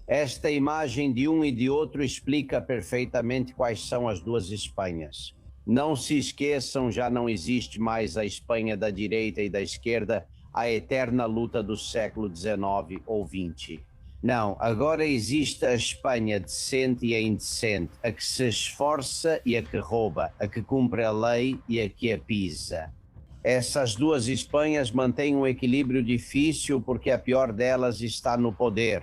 Esta imagem de um e de outro explica perfeitamente quais são as duas Espanhas. Não se esqueçam, já não existe mais a Espanha da direita e da esquerda, a eterna luta do século XIX ou XX. Não, agora existe a Espanha decente e a indecente, a que se esforça e a que rouba, a que cumpre a lei e a que a pisa. Essas duas Espanhas mantêm um equilíbrio difícil porque a pior delas está no poder.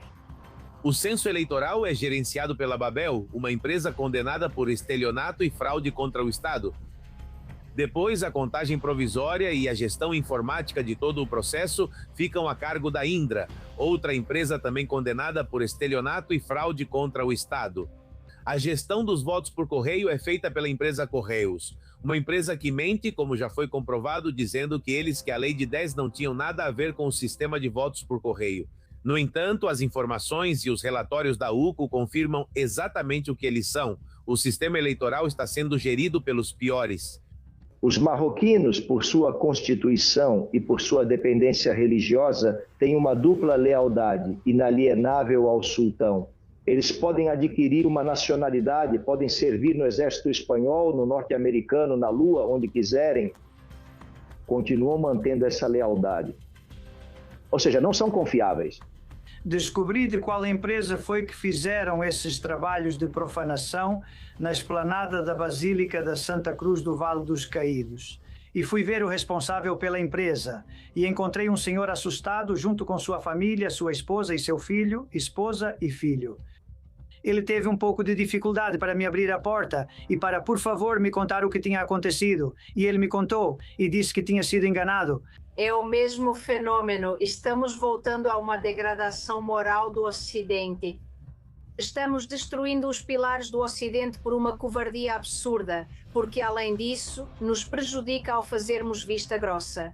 O censo eleitoral é gerenciado pela Babel, uma empresa condenada por estelionato e fraude contra o Estado. Depois, a contagem provisória e a gestão informática de todo o processo ficam a cargo da Indra, outra empresa também condenada por estelionato e fraude contra o Estado. A gestão dos votos por correio é feita pela empresa Correios, uma empresa que mente, como já foi comprovado, dizendo que a lei de 10 não tinham nada a ver com o sistema de votos por correio. No entanto, as informações e os relatórios da UCO confirmam exatamente o que eles são. O sistema eleitoral está sendo gerido pelos piores. Os marroquinos, por sua constituição e por sua dependência religiosa, têm uma dupla lealdade inalienável ao sultão. Eles podem adquirir uma nacionalidade, podem servir no exército espanhol, no norte-americano, na Lua, onde quiserem. Continuam mantendo essa lealdade. Ou seja, não são confiáveis. Descobri de qual empresa foi que fizeram esses trabalhos de profanação na esplanada da Basílica da Santa Cruz do Vale dos Caídos. E fui ver o responsável pela empresa. E encontrei um senhor assustado junto com sua família, sua esposa e seu filho, esposa e filho. Ele teve um pouco de dificuldade para me abrir a porta e para, por favor, me contar o que tinha acontecido. E ele me contou e disse que tinha sido enganado. É o mesmo fenômeno. Estamos voltando a uma degradação moral do Ocidente. Estamos destruindo os pilares do Ocidente por uma covardia absurda, porque, além disso, nos prejudica ao fazermos vista grossa.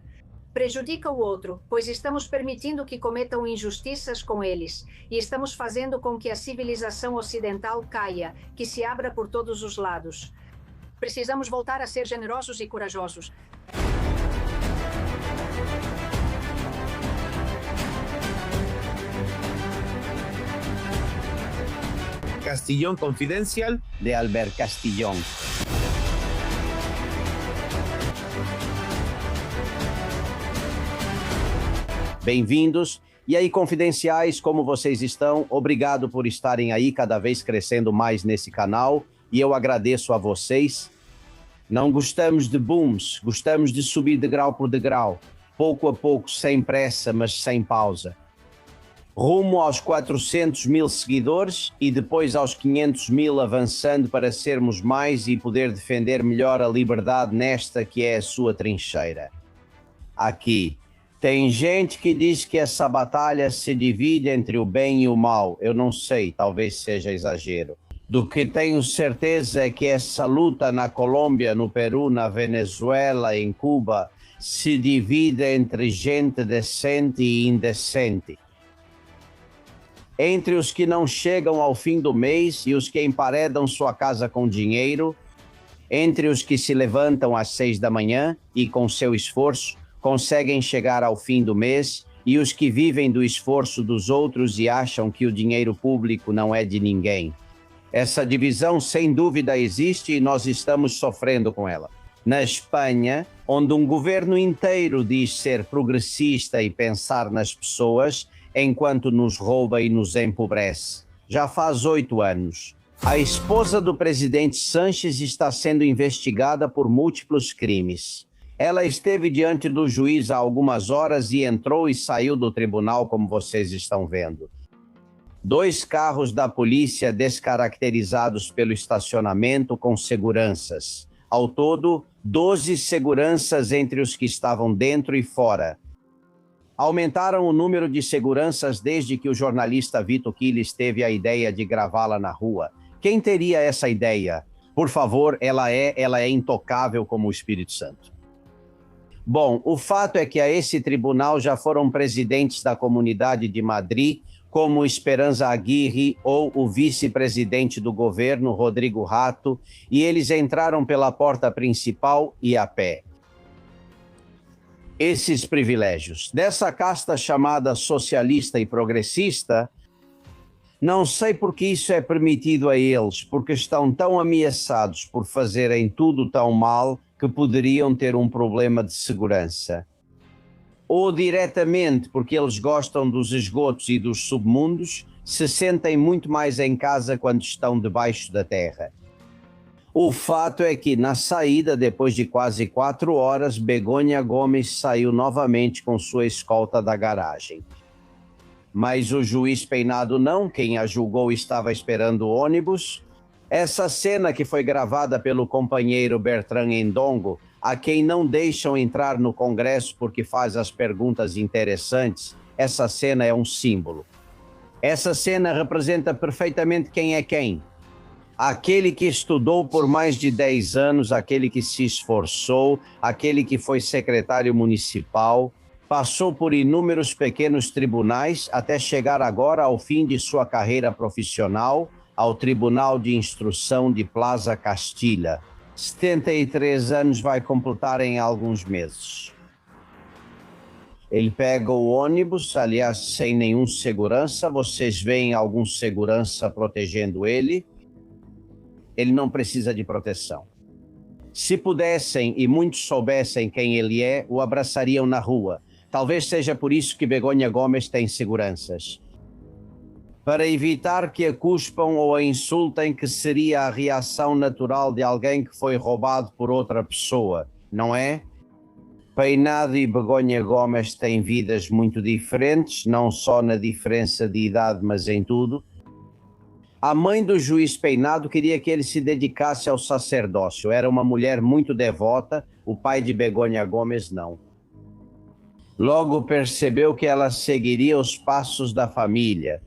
Prejudica o outro, pois estamos permitindo que cometam injustiças com eles, e estamos fazendo com que a civilização ocidental caia, que se abra por todos os lados. Precisamos voltar a ser generosos e corajosos. Castillón Confidencial, de Albert Castillón. Bem-vindos. E aí, confidenciais, como vocês estão? Obrigado por estarem aí, cada vez crescendo mais nesse canal. E eu agradeço a vocês. Não gostamos de booms, gostamos de subir degrau por degrau. Pouco a pouco, sem pressa, mas sem pausa. Rumo aos 400 mil seguidores e depois aos 500 mil, avançando para sermos mais e poder defender melhor a liberdade nesta que é a sua trincheira. Aqui. Tem gente que diz que essa batalha se divide entre o bem e o mal. Eu não sei, talvez seja exagero. Do que tenho certeza é que essa luta na Colômbia, no Peru, na Venezuela, em Cuba, se divide entre gente decente e indecente. Entre os que não chegam ao fim do mês e os que emparedam sua casa com dinheiro, entre os que se levantam às 6 da manhã e, com seu esforço, conseguem chegar ao fim do mês, e os que vivem do esforço dos outros e acham que o dinheiro público não é de ninguém. Essa divisão, sem dúvida, existe e nós estamos sofrendo com ela. Na Espanha, onde um governo inteiro diz ser progressista e pensar nas pessoas, enquanto nos rouba e nos empobrece. Já faz 8 anos. A esposa do presidente Sánchez está sendo investigada por múltiplos crimes. Ela esteve diante do juiz há algumas horas e entrou e saiu do tribunal, como vocês estão vendo. 2 carros da polícia descaracterizados pelo estacionamento com seguranças. Ao todo, 12 seguranças entre os que estavam dentro e fora. Aumentaram o número de seguranças desde que o jornalista Vito Quiles teve a ideia de gravá-la na rua. Quem teria essa ideia? Por favor, ela é intocável como o Espírito Santo. Bom, o fato é que a esse tribunal já foram presidentes da Comunidade de Madrid, como Esperanza Aguirre ou o vice-presidente do governo, Rodrigo Rato, e eles entraram pela porta principal e a pé. Esses privilégios dessa casta chamada socialista e progressista Não sei porque isso é permitido a eles, porque estão tão ameaçados por fazerem tudo tão mal que poderiam ter um problema de segurança. Ou diretamente porque eles gostam dos esgotos e dos submundos, se sentem muito mais em casa quando estão debaixo da terra. O fato é que na saída, depois de quase 4 horas, Begonha Gomes saiu novamente com sua escolta da garagem. Mas o juiz Peinado não, quem a julgou estava esperando o ônibus. Essa cena que foi gravada pelo companheiro Bertrand Endongo, a quem não deixam entrar no Congresso porque faz as perguntas interessantes, essa cena é um símbolo. Essa cena representa perfeitamente quem é quem. Aquele que estudou por mais de 10 anos, aquele que se esforçou, aquele que foi secretário municipal, passou por inúmeros pequenos tribunais até chegar agora ao fim de sua carreira profissional, ao Tribunal de Instrução de Plaza Castilha. 73 anos vai completar em alguns meses. Ele pega o ônibus, aliás, sem nenhum segurança. Vocês veem algum segurança protegendo ele. Ele não precisa de proteção. Se pudessem e muitos soubessem quem ele é, o abraçariam na rua. Talvez seja por isso que Begonha Gomes tem seguranças. Para evitar que a cuspam ou a insultem, que seria a reação natural de alguém que foi roubado por outra pessoa, não é? Peinado e Begonha Gomes têm vidas muito diferentes, não só na diferença de idade, mas em tudo. A mãe do juiz Peinado queria que ele se dedicasse ao sacerdócio. Era uma mulher muito devota, o pai de Begonha Gomes não. Logo percebeu que ela seguiria os passos da família.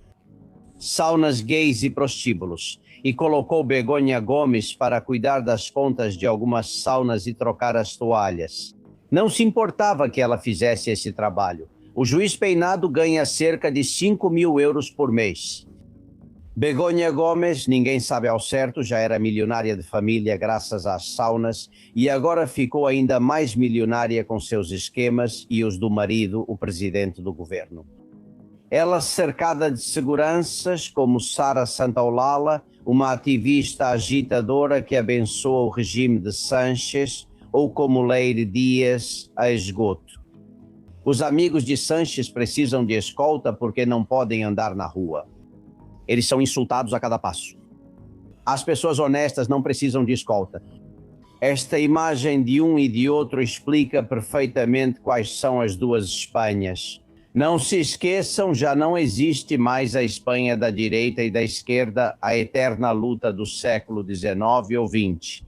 Saunas gays e prostíbulos. E colocou Begonha Gomes para cuidar das contas de algumas saunas e trocar as toalhas. Não se importava que ela fizesse esse trabalho. O juiz Peinado ganha cerca de 5.000 euros por mês. Begonha Gomes, ninguém sabe ao certo, já era milionária de família graças às saunas e agora ficou ainda mais milionária com seus esquemas e os do marido, o presidente do governo. Ela cercada de seguranças como Sara Santaolalla, uma ativista agitadora que abençoa o regime de Sanches, ou como Leire Dias, a esgoto. Os amigos de Sanches precisam de escolta porque não podem andar na rua. Eles são insultados a cada passo. As pessoas honestas não precisam de escolta. Esta imagem de um e de outro explica perfeitamente quais são as duas Espanhas. Não se esqueçam, já não existe mais a Espanha da direita e da esquerda, a eterna luta do século XIX ou XX.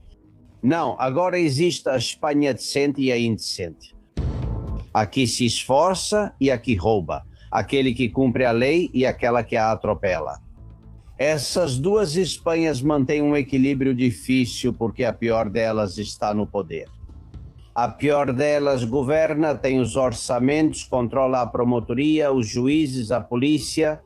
Não, agora existe a Espanha decente e a indecente. Aqui se esforça e aqui rouba. Aquele que cumpre a lei e aquela que a atropela. Essas duas Espanhas mantêm um equilíbrio difícil porque a pior delas está no poder. A pior delas governa, tem os orçamentos, controla a promotoria, os juízes, a polícia.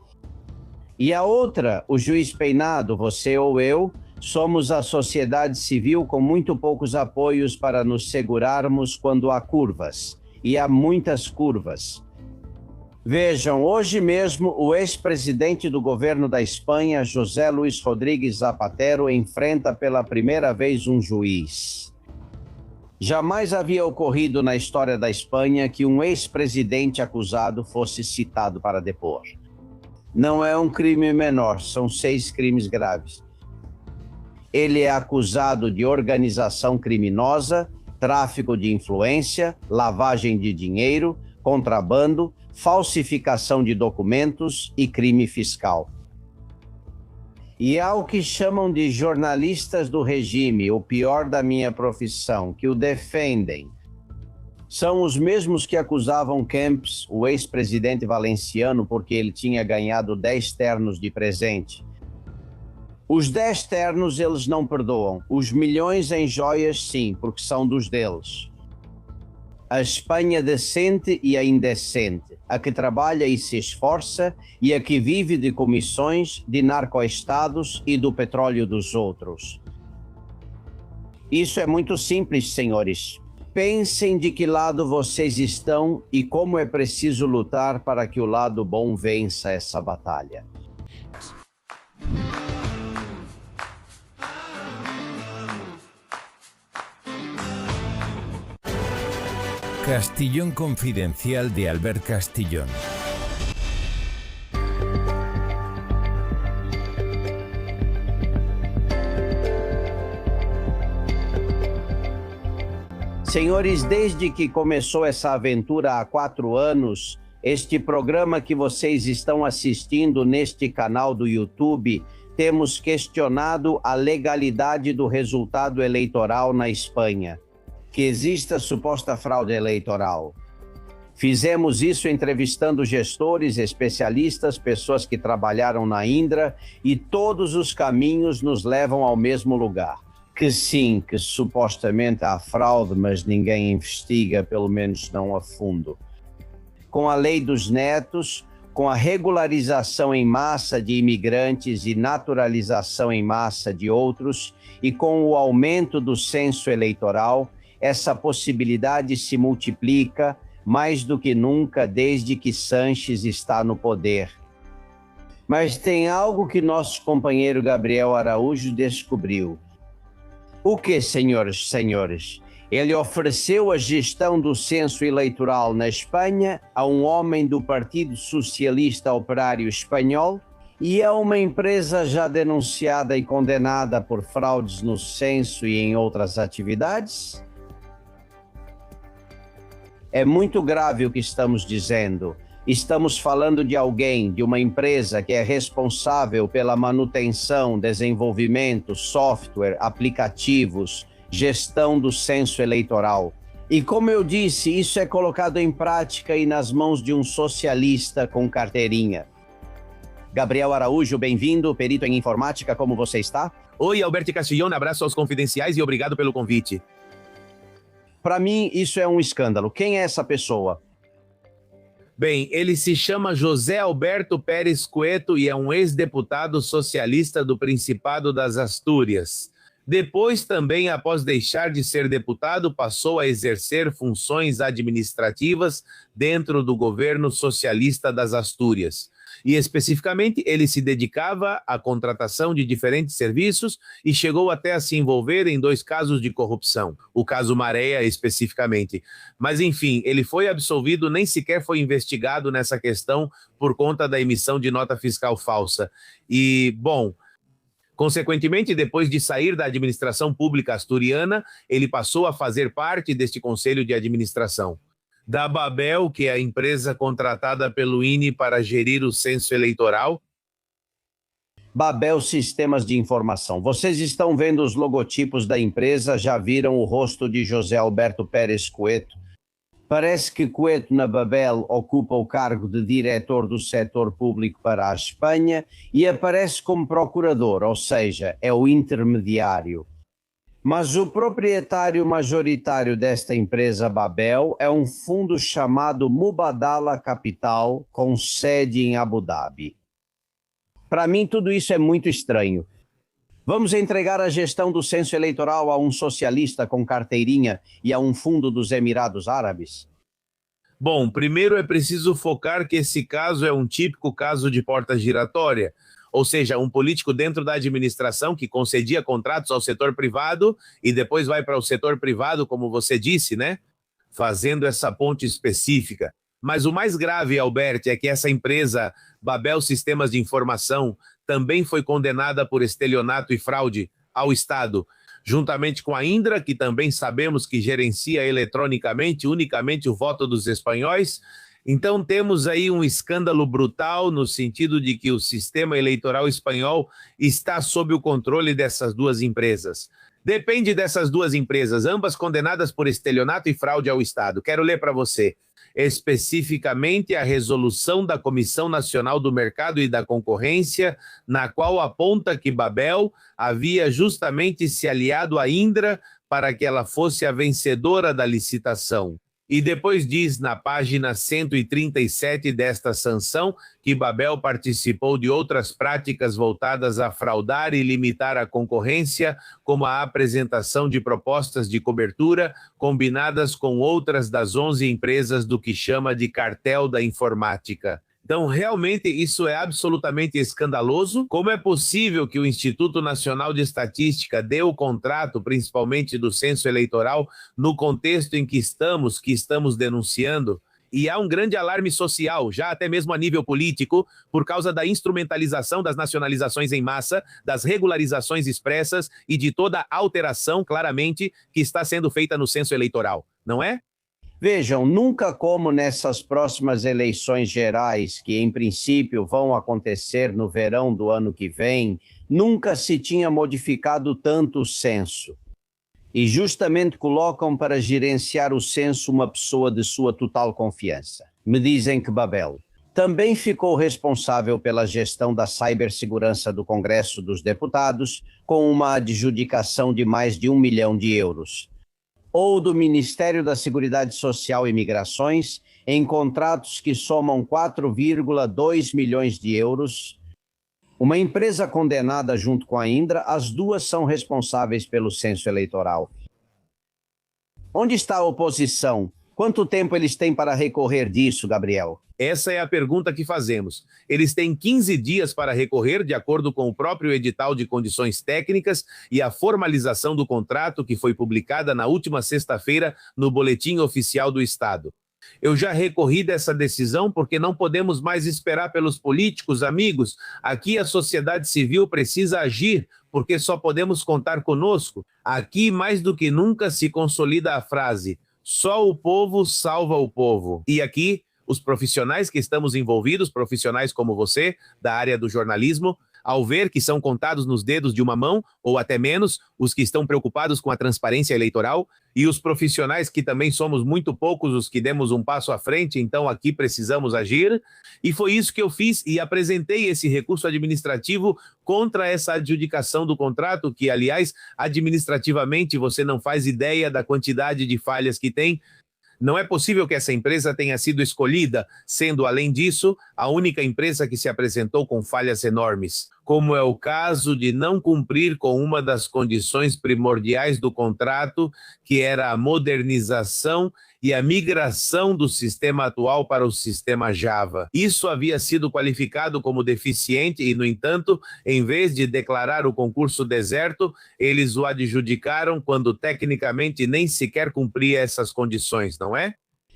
E a outra, o juiz Peinado, você ou eu, somos a sociedade civil com muito poucos apoios para nos segurarmos quando há curvas. E há muitas curvas. Vejam, hoje mesmo o ex-presidente do governo da Espanha, José Luís Rodríguez Zapatero, enfrenta pela primeira vez um juiz. Jamais havia ocorrido na história da Espanha que um ex-presidente acusado fosse citado para depor. Não é um crime menor, são 6 crimes graves. Ele é acusado de organização criminosa, tráfico de influência, lavagem de dinheiro, contrabando, falsificação de documentos e crime fiscal. E há o que chamam de jornalistas do regime, o pior da minha profissão, que o defendem. São os mesmos que acusavam Kempes, o ex-presidente valenciano, porque ele tinha ganhado 10 ternos de presente. Os 10 ternos eles não perdoam, os milhões em joias sim, porque são dos deles. A Espanha decente e a indecente, a que trabalha e se esforça e a que vive de comissões, de narcoestados e do petróleo dos outros. Isso é muito simples, senhores. Pensem de que lado vocês estão e como é preciso lutar para que o lado bom vença essa batalha. Castillón Confidencial de Albert Castillón. Senhores, desde que começou essa aventura há 4 anos, este programa que vocês estão assistindo neste canal do YouTube, temos questionado a legalidade do resultado eleitoral na Espanha, que exista suposta fraude eleitoral. Fizemos isso entrevistando gestores, especialistas, pessoas que trabalharam na Indra, e todos os caminhos nos levam ao mesmo lugar. Que sim, que supostamente há fraude, mas ninguém investiga, pelo menos não a fundo. Com a lei dos netos, com a regularização em massa de imigrantes e naturalização em massa de outros, e com o aumento do censo eleitoral, essa possibilidade se multiplica mais do que nunca desde que Sanches está no poder. Mas tem algo que nosso companheiro Gabriel Araújo descobriu. O que, senhores? Ele ofereceu a gestão do censo eleitoral na Espanha a um homem do Partido Socialista Operário Espanhol e a uma empresa já denunciada e condenada por fraudes no censo e em outras atividades? É muito grave o que estamos dizendo. Estamos falando de alguém, de uma empresa que é responsável pela manutenção, desenvolvimento, software, aplicativos, gestão do censo eleitoral. E como eu disse, isso é colocado em prática e nas mãos de um socialista com carteirinha. Gabriel Araújo, bem-vindo, perito em informática, como você está? Oi, Alberto Castillón, abraço aos confidenciais e obrigado pelo convite. Para mim, isso é um escândalo. Quem é essa pessoa? Bem, ele se chama José Alberto Pérez Cueto e é um ex-deputado socialista do Principado das Astúrias. Depois também, após deixar de ser deputado, passou a exercer funções administrativas dentro do governo socialista das Astúrias. E especificamente, ele se dedicava à contratação de diferentes serviços e chegou até a se envolver em 2 casos de corrupção, o caso Maréia especificamente. Mas enfim, ele foi absolvido, nem sequer foi investigado nessa questão por conta da emissão de nota fiscal falsa. E, bom, consequentemente, depois de sair da administração pública asturiana, ele passou a fazer parte deste conselho de administração da Babel, que é a empresa contratada pelo INE para gerir o censo eleitoral. Babel Sistemas de Informação. Vocês estão vendo os logotipos da empresa, já viram o rosto de José Alberto Pérez Cueto. Parece que Cueto na Babel ocupa o cargo de diretor do setor público para a Espanha e aparece como procurador, ou seja, é o intermediário. Mas o proprietário majoritário desta empresa Babel é um fundo chamado Mubadala Capital, com sede em Abu Dhabi. Para mim, tudo isso é muito estranho. Vamos entregar a gestão do censo eleitoral a um socialista com carteirinha e a um fundo dos Emirados Árabes? Bom, primeiro é preciso focar que esse caso é um típico caso de porta giratória. Ou seja, um político dentro da administração que concedia contratos ao setor privado e depois vai para o setor privado, como você disse, né? Fazendo essa ponte específica. Mas o mais grave, Alberto, é que essa empresa, Babel Sistemas de Informação, também foi condenada por estelionato e fraude ao Estado, juntamente com a Indra, que também sabemos que gerencia eletronicamente unicamente o voto dos espanhóis. Então temos aí um escândalo brutal no sentido de que o sistema eleitoral espanhol está sob o controle dessas 2 empresas. Depende dessas 2 empresas, ambas condenadas por estelionato e fraude ao Estado. Quero ler para você especificamente a resolução da Comissão Nacional do Mercado e da Concorrência, na qual aponta que Babel havia justamente se aliado à Indra para que ela fosse a vencedora da licitação. E depois diz na página 137 desta sanção que Babel participou de outras práticas voltadas a fraudar e limitar a concorrência, como a apresentação de propostas de cobertura combinadas com outras das 11 empresas do que chama de cartel da informática. Então, realmente, isso é absolutamente escandaloso. Como é possível que o Instituto Nacional de Estatística dê o contrato, principalmente do censo eleitoral, no contexto em que estamos denunciando? E há um grande alarme social, já até mesmo a nível político, por causa da instrumentalização das nacionalizações em massa, das regularizações expressas e de toda a alteração, claramente, que está sendo feita no censo eleitoral, não é? Vejam, nunca como nessas próximas eleições gerais, que em princípio vão acontecer no verão do ano que vem, nunca se tinha modificado tanto o censo. E justamente colocam para gerenciar o censo uma pessoa de sua total confiança. Me dizem que Babel também ficou responsável pela gestão da cibersegurança do Congresso dos Deputados, com uma adjudicação de mais de 1 milhão de euros. Ou do Ministério da Seguridade Social e Migrações, em contratos que somam 4,2 milhões de euros. Uma empresa condenada junto com a Indra, as duas são responsáveis pelo censo eleitoral. Onde está a oposição? Quanto tempo eles têm para recorrer disso, Gabriel? Essa é a pergunta que fazemos. Eles têm 15 dias para recorrer, de acordo com o próprio edital de condições técnicas e a formalização do contrato que foi publicada na última sexta-feira no Boletim Oficial do Estado. Eu já recorri dessa decisão porque não podemos mais esperar pelos políticos, amigos. Aqui a sociedade civil precisa agir, porque só podemos contar conosco. Aqui, mais do que nunca, se consolida a frase: só o povo salva o povo. E aqui, os profissionais que estamos envolvidos, profissionais como você, da área do jornalismo, ao ver que são contados nos dedos de uma mão, ou até menos, os que estão preocupados com a transparência eleitoral, e os profissionais que também somos muito poucos os que demos um passo à frente, então aqui precisamos agir, e foi isso que eu fiz e apresentei esse recurso administrativo contra essa adjudicação do contrato, que, aliás, administrativamente você não faz ideia da quantidade de falhas que tem. Não é possível que essa empresa tenha sido escolhida, sendo, além disso, a única empresa que se apresentou com falhas enormes, como é o caso de não cumprir com uma das condições primordiais do contrato, que era a modernização e a migração do sistema atual para o sistema Java. Isso havia sido qualificado como deficiente e, no entanto, em vez de declarar o concurso deserto, eles o adjudicaram quando tecnicamente nem sequer cumpria essas condições, não é?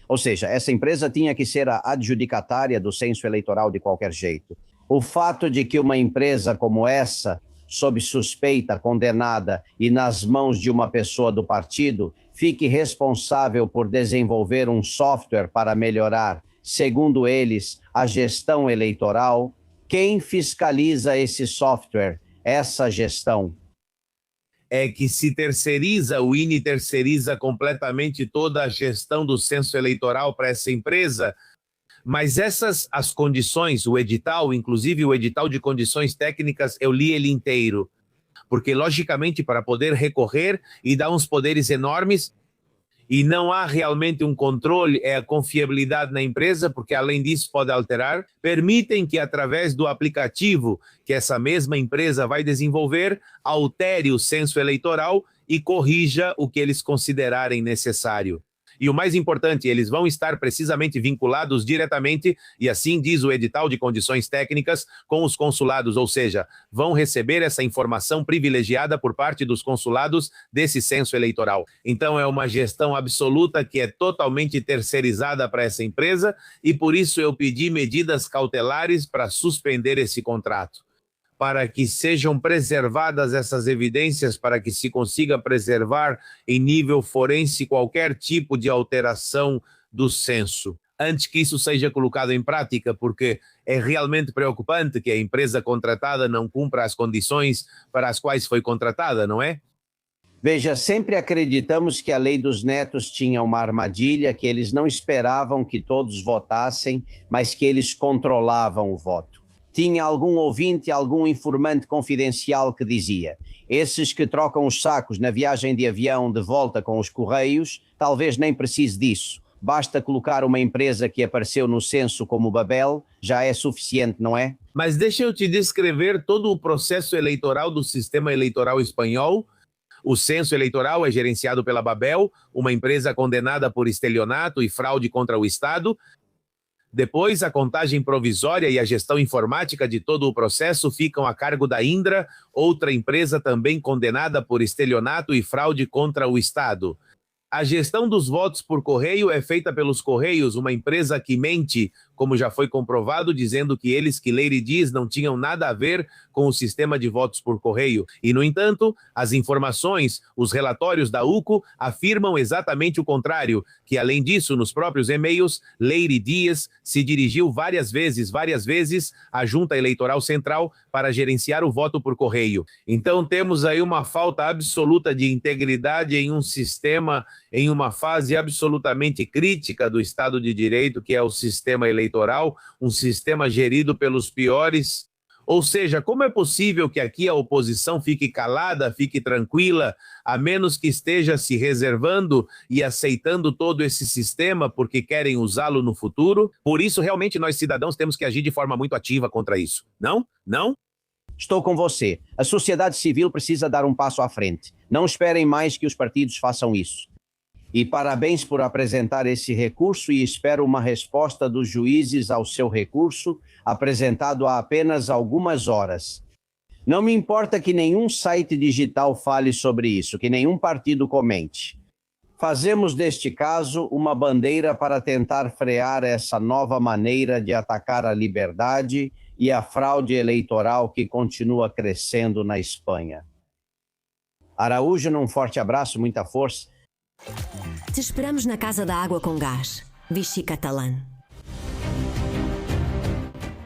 Ou seja, essa empresa tinha que ser a adjudicatária do censo eleitoral de qualquer jeito. O fato de que uma empresa como essa, sob suspeita, condenada e nas mãos de uma pessoa do partido, fique responsável por desenvolver um software para melhorar, segundo eles, a gestão eleitoral, quem fiscaliza esse software, essa gestão? É que se terceiriza, o INE terceiriza completamente toda a gestão do censo eleitoral para essa empresa, mas as condições, o edital, inclusive o edital de condições técnicas, eu li ele inteiro, porque logicamente para poder recorrer e dar uns poderes enormes, e não há realmente um controle, é a confiabilidade na empresa, porque além disso pode alterar, permitem que através do aplicativo que essa mesma empresa vai desenvolver, altere o censo eleitoral e corrija o que eles considerarem necessário. E o mais importante, eles vão estar precisamente vinculados diretamente, e assim diz o edital de condições técnicas, com os consulados, ou seja, vão receber essa informação privilegiada por parte dos consulados desse censo eleitoral. Então é uma gestão absoluta que é totalmente terceirizada para essa empresa, e por isso eu pedi medidas cautelares para suspender esse contrato, para que sejam preservadas essas evidências, para que se consiga preservar em nível forense qualquer tipo de alteração do censo, antes que isso seja colocado em prática, porque é realmente preocupante que a empresa contratada não cumpra as condições para as quais foi contratada, não é? Veja, sempre acreditamos que a lei dos netos tinha uma armadilha, que eles não esperavam que todos votassem, mas que eles controlavam o voto. Tinha algum ouvinte, algum informante confidencial que dizia: esses que trocam os sacos na viagem de avião de volta com os correios, talvez nem precise disso. Basta colocar uma empresa que apareceu no censo como Babel, já é suficiente, não é? Mas deixa eu te descrever todo o processo eleitoral do sistema eleitoral espanhol. O censo eleitoral é gerenciado pela Babel, uma empresa condenada por estelionato e fraude contra o Estado. Depois, a contagem provisória e a gestão informática de todo o processo ficam a cargo da Indra, outra empresa também condenada por estelionato e fraude contra o Estado. A gestão dos votos por correio é feita pelos Correios, uma empresa que mente, como já foi comprovado, dizendo que eles, que Leire diz, não tinham nada a ver com o sistema de votos por correio. E, no entanto, as informações, os relatórios da UCO afirmam exatamente o contrário, que, além disso, nos próprios e-mails, Leire Dias se dirigiu várias vezes à Junta Eleitoral Central para gerenciar o voto por correio. Então, temos aí uma falta absoluta de integridade em um sistema, em uma fase absolutamente crítica do Estado de Direito, que é o sistema eleitoral, um sistema gerido pelos piores. Ou seja, como é possível que aqui a oposição fique calada, fique tranquila, a menos que esteja se reservando e aceitando todo esse sistema porque querem usá-lo no futuro? Por isso, realmente, nós cidadãos temos que agir de forma muito ativa contra isso. Não? Não? Estou com você. A sociedade civil precisa dar um passo à frente. Não esperem mais que os partidos façam isso. E parabéns por apresentar esse recurso e espero uma resposta dos juízes ao seu recurso, apresentado há apenas algumas horas. Não me importa que nenhum site digital fale sobre isso, que nenhum partido comente. Fazemos deste caso uma bandeira para tentar frear essa nova maneira de atacar a liberdade e a fraude eleitoral que continua crescendo na Espanha. Araújo, um forte abraço, muita força. Te esperamos na Casa da Água com Gás, Vichy Catalan.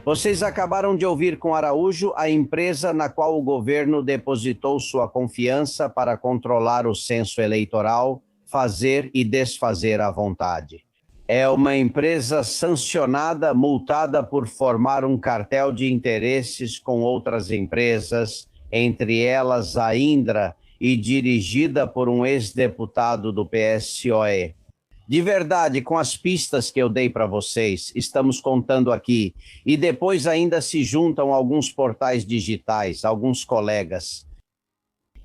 Vocês acabaram de ouvir com Araújo a empresa na qual o governo depositou sua confiança para controlar o censo eleitoral, fazer e desfazer à vontade. É uma empresa sancionada, multada por formar um cartel de interesses com outras empresas, entre elas a Indra, e dirigida por um ex-deputado do PSOE. De verdade, com as pistas que eu dei para vocês, estamos contando aqui, e depois ainda se juntam alguns portais digitais, alguns colegas.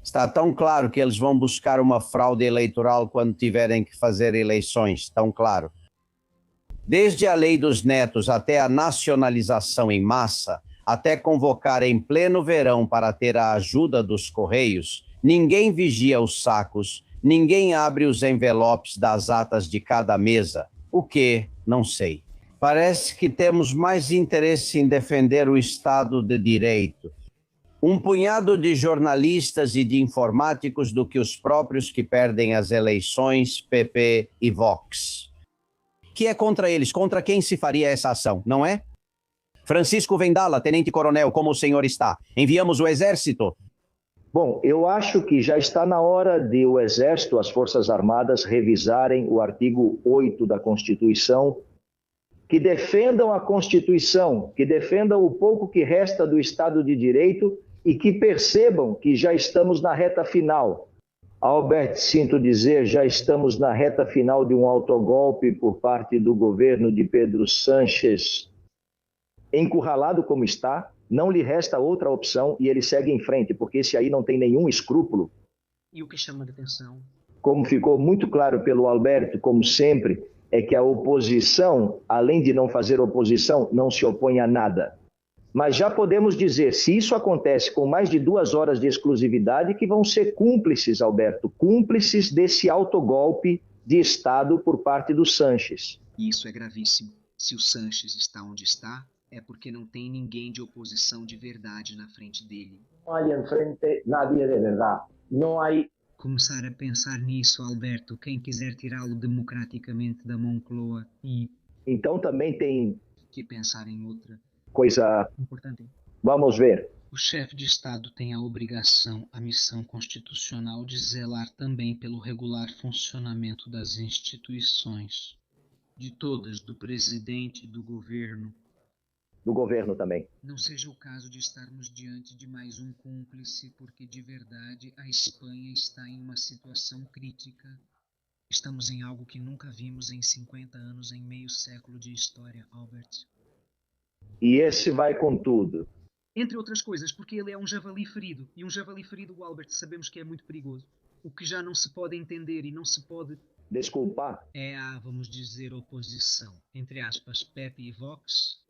Está tão claro que eles vão buscar uma fraude eleitoral quando tiverem que fazer eleições, tão claro. Desde a lei dos netos até a nacionalização em massa, até convocar em pleno verão para ter a ajuda dos Correios, ninguém vigia os sacos, ninguém abre os envelopes das atas de cada mesa. O quê? Não sei. Parece que temos mais interesse em defender o Estado de Direito. Um punhado de jornalistas e de informáticos do que os próprios que perdem as eleições, PP e Vox. Que é contra eles, contra quem se faria essa ação, não é? Francisco Vendala, tenente-coronel, como o senhor está? Enviamos o exército? Bom, eu acho que já está na hora de o Exército, as Forças Armadas, revisarem o artigo 8 da Constituição, que defendam a Constituição, que defendam o pouco que resta do Estado de Direito e que percebam que já estamos na reta final. Albert, sinto dizer, já estamos na reta final de um autogolpe por parte do governo de Pedro Sánchez. Encurralado como está, não lhe resta outra opção e ele segue em frente, porque esse aí não tem nenhum escrúpulo. E o que chama de atenção? Como ficou muito claro pelo Alberto, como sempre, é que a oposição, além de não fazer oposição, não se opõe a nada. Mas já podemos dizer, se isso acontece com mais de 2 horas de exclusividade, que vão ser cúmplices, Alberto, cúmplices desse autogolpe de Estado por parte do Sánchez. Isso é gravíssimo. Se o Sánchez está onde está, é porque não tem ninguém de oposição de verdade na frente dele. Não há em frente nadie de verdade. Não há... Começar a pensar nisso, Alberto, quem quiser tirá-lo democraticamente da Moncloa e... Então também tem... que pensar em outra... coisa... importante. Vamos ver. O chefe de Estado tem a obrigação, a missão constitucional de zelar também pelo regular funcionamento das instituições. De todas, do presidente, do governo. Do governo também. Não seja o caso de estarmos diante de mais um cúmplice, porque de verdade a Espanha está em uma situação crítica. Estamos em algo que nunca vimos em 50 anos, em meio século de história, Albert. E esse vai com tudo. Entre outras coisas, porque ele é um javali ferido. E um javali ferido, Albert, sabemos que é muito perigoso. O que já não se pode entender e não se pode Desculpa. É a, vamos dizer, oposição, entre aspas, Pepe e Vox?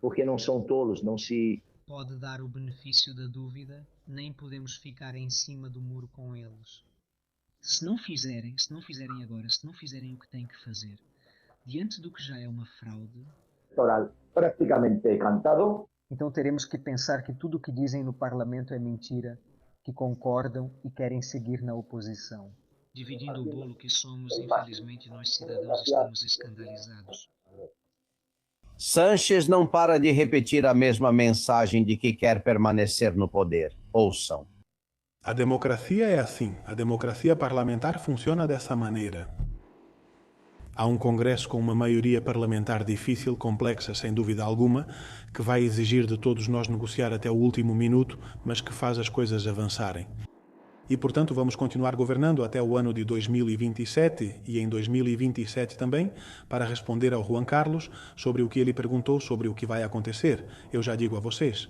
Porque não são tolos, não se... Pode dar o benefício da dúvida, nem podemos ficar em cima do muro com eles. Se não fizerem agora, se não fizerem o que têm que fazer, diante do que já é uma fraude, Electoral praticamente cantado. então teremos que pensar que tudo o que dizem no Parlamento é mentira, que concordam e querem seguir na oposição. Dividindo o bolo que somos, infelizmente nós cidadãos estamos escandalizados. Sanches não para de repetir a mesma mensagem de que quer permanecer no poder. Ouçam. A democracia é assim. A democracia parlamentar funciona dessa maneira. Há um Congresso com uma maioria parlamentar difícil, complexa, sem dúvida alguma, que vai exigir de todos nós negociar até o último minuto, mas que faz as coisas avançarem. E, portanto, vamos continuar governando até o ano de 2027 e em 2027 também, para responder ao Juan Carlos sobre o que ele perguntou sobre o que vai acontecer. Eu já digo a vocês.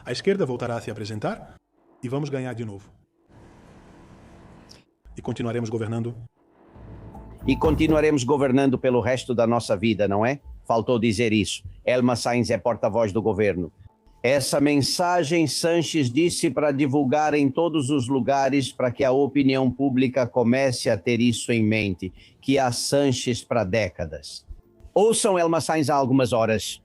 A esquerda voltará a se apresentar e vamos ganhar de novo. E continuaremos governando. E continuaremos governando pelo resto da nossa vida, não é? Faltou dizer isso. Elma Sainz é porta-voz do governo. Essa mensagem Sanches disse para divulgar em todos os lugares para que a opinião pública comece a ter isso em mente, que há Sanches para décadas. Ouçam Elma Sainz há algumas horas.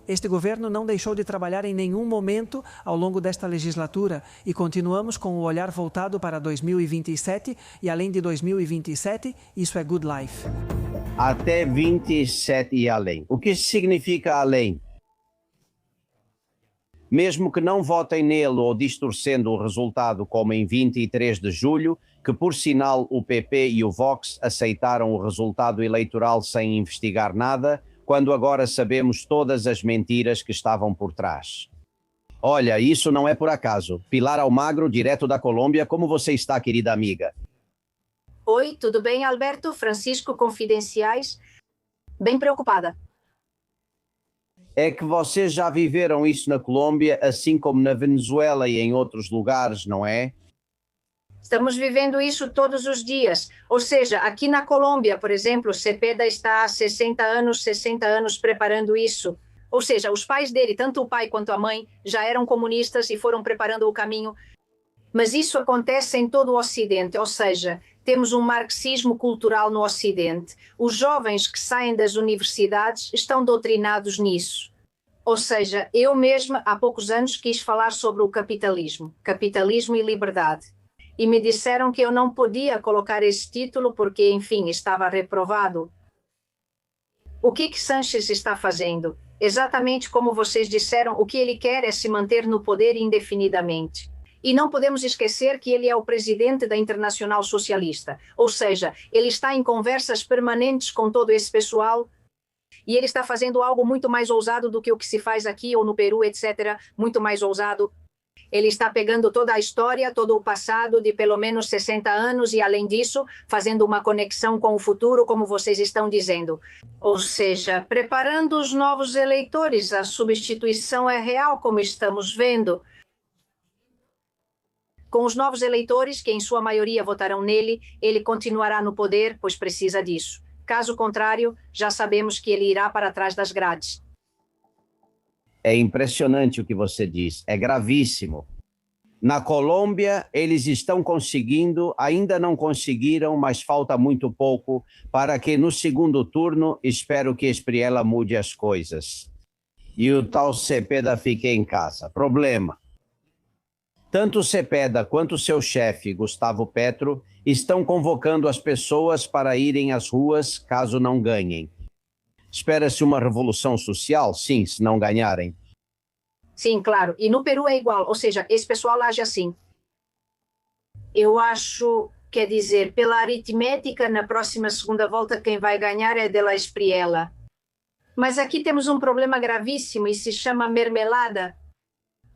Este governo não deixou de trabalhar em nenhum momento ao longo desta legislatura e continuamos com o olhar voltado para 2027 e além de 2027, isso é good life. Até 27 e além. O que significa além? Mesmo que não votem nele ou distorcendo o resultado como em 23 de julho, que por sinal o PP e o Vox aceitaram o resultado eleitoral sem investigar nada, quando agora sabemos todas as mentiras que estavam por trás. Olha, isso não é por acaso. Pilar Almagro, direto da Colômbia, como você está, querida amiga? Oi, tudo bem, Alberto? Francisco, confidenciais? Bem preocupada. É que vocês já viveram isso na Colômbia, assim como na Venezuela e em outros lugares, não é? Estamos vivendo isso todos os dias. Ou seja, aqui na Colômbia, por exemplo, Cepeda está há 60 anos preparando isso. Ou seja, os pais dele, tanto o pai quanto a mãe, já eram comunistas e foram preparando o caminho. Mas isso acontece em todo o Ocidente, ou seja, temos um marxismo cultural no Ocidente. Os jovens que saem das universidades estão doutrinados nisso. Ou seja, eu mesma, há poucos anos, quis falar sobre o capitalismo e liberdade. E me disseram que eu não podia colocar esse título porque, enfim, estava reprovado. O que Sanches está fazendo? Exatamente como vocês disseram, o que ele quer é se manter no poder indefinidamente. E não podemos esquecer que ele é o presidente da Internacional Socialista. Ou seja, ele está em conversas permanentes com todo esse pessoal e ele está fazendo algo muito mais ousado do que o que se faz aqui ou no Peru, etc. Muito mais ousado. Ele está pegando toda a história, todo o passado de pelo menos 60 anos e, além disso, fazendo uma conexão com o futuro, como vocês estão dizendo. Ou seja, preparando os novos eleitores. A substituição é real, como estamos vendo. Com os novos eleitores, que em sua maioria votarão nele, ele continuará no poder, pois precisa disso. Caso contrário, já sabemos que ele irá para trás das grades. É impressionante o que você diz, é gravíssimo. Na Colômbia, eles estão conseguindo, ainda não conseguiram, mas falta muito pouco para que no segundo turno, espero que Espriella mude as coisas. E o tal Cepeda fique em casa. Problema. Tanto Cepeda quanto seu chefe, Gustavo Petro, estão convocando as pessoas para irem às ruas caso não ganhem. Espera-se uma revolução social? Sim, se não ganharem. Sim, claro. E no Peru é igual. Ou seja, esse pessoal age assim. Eu acho, quer dizer, pela aritmética, na próxima segunda volta, quem vai ganhar é de la Espriella. Mas aqui temos um problema gravíssimo e se chama mermelada.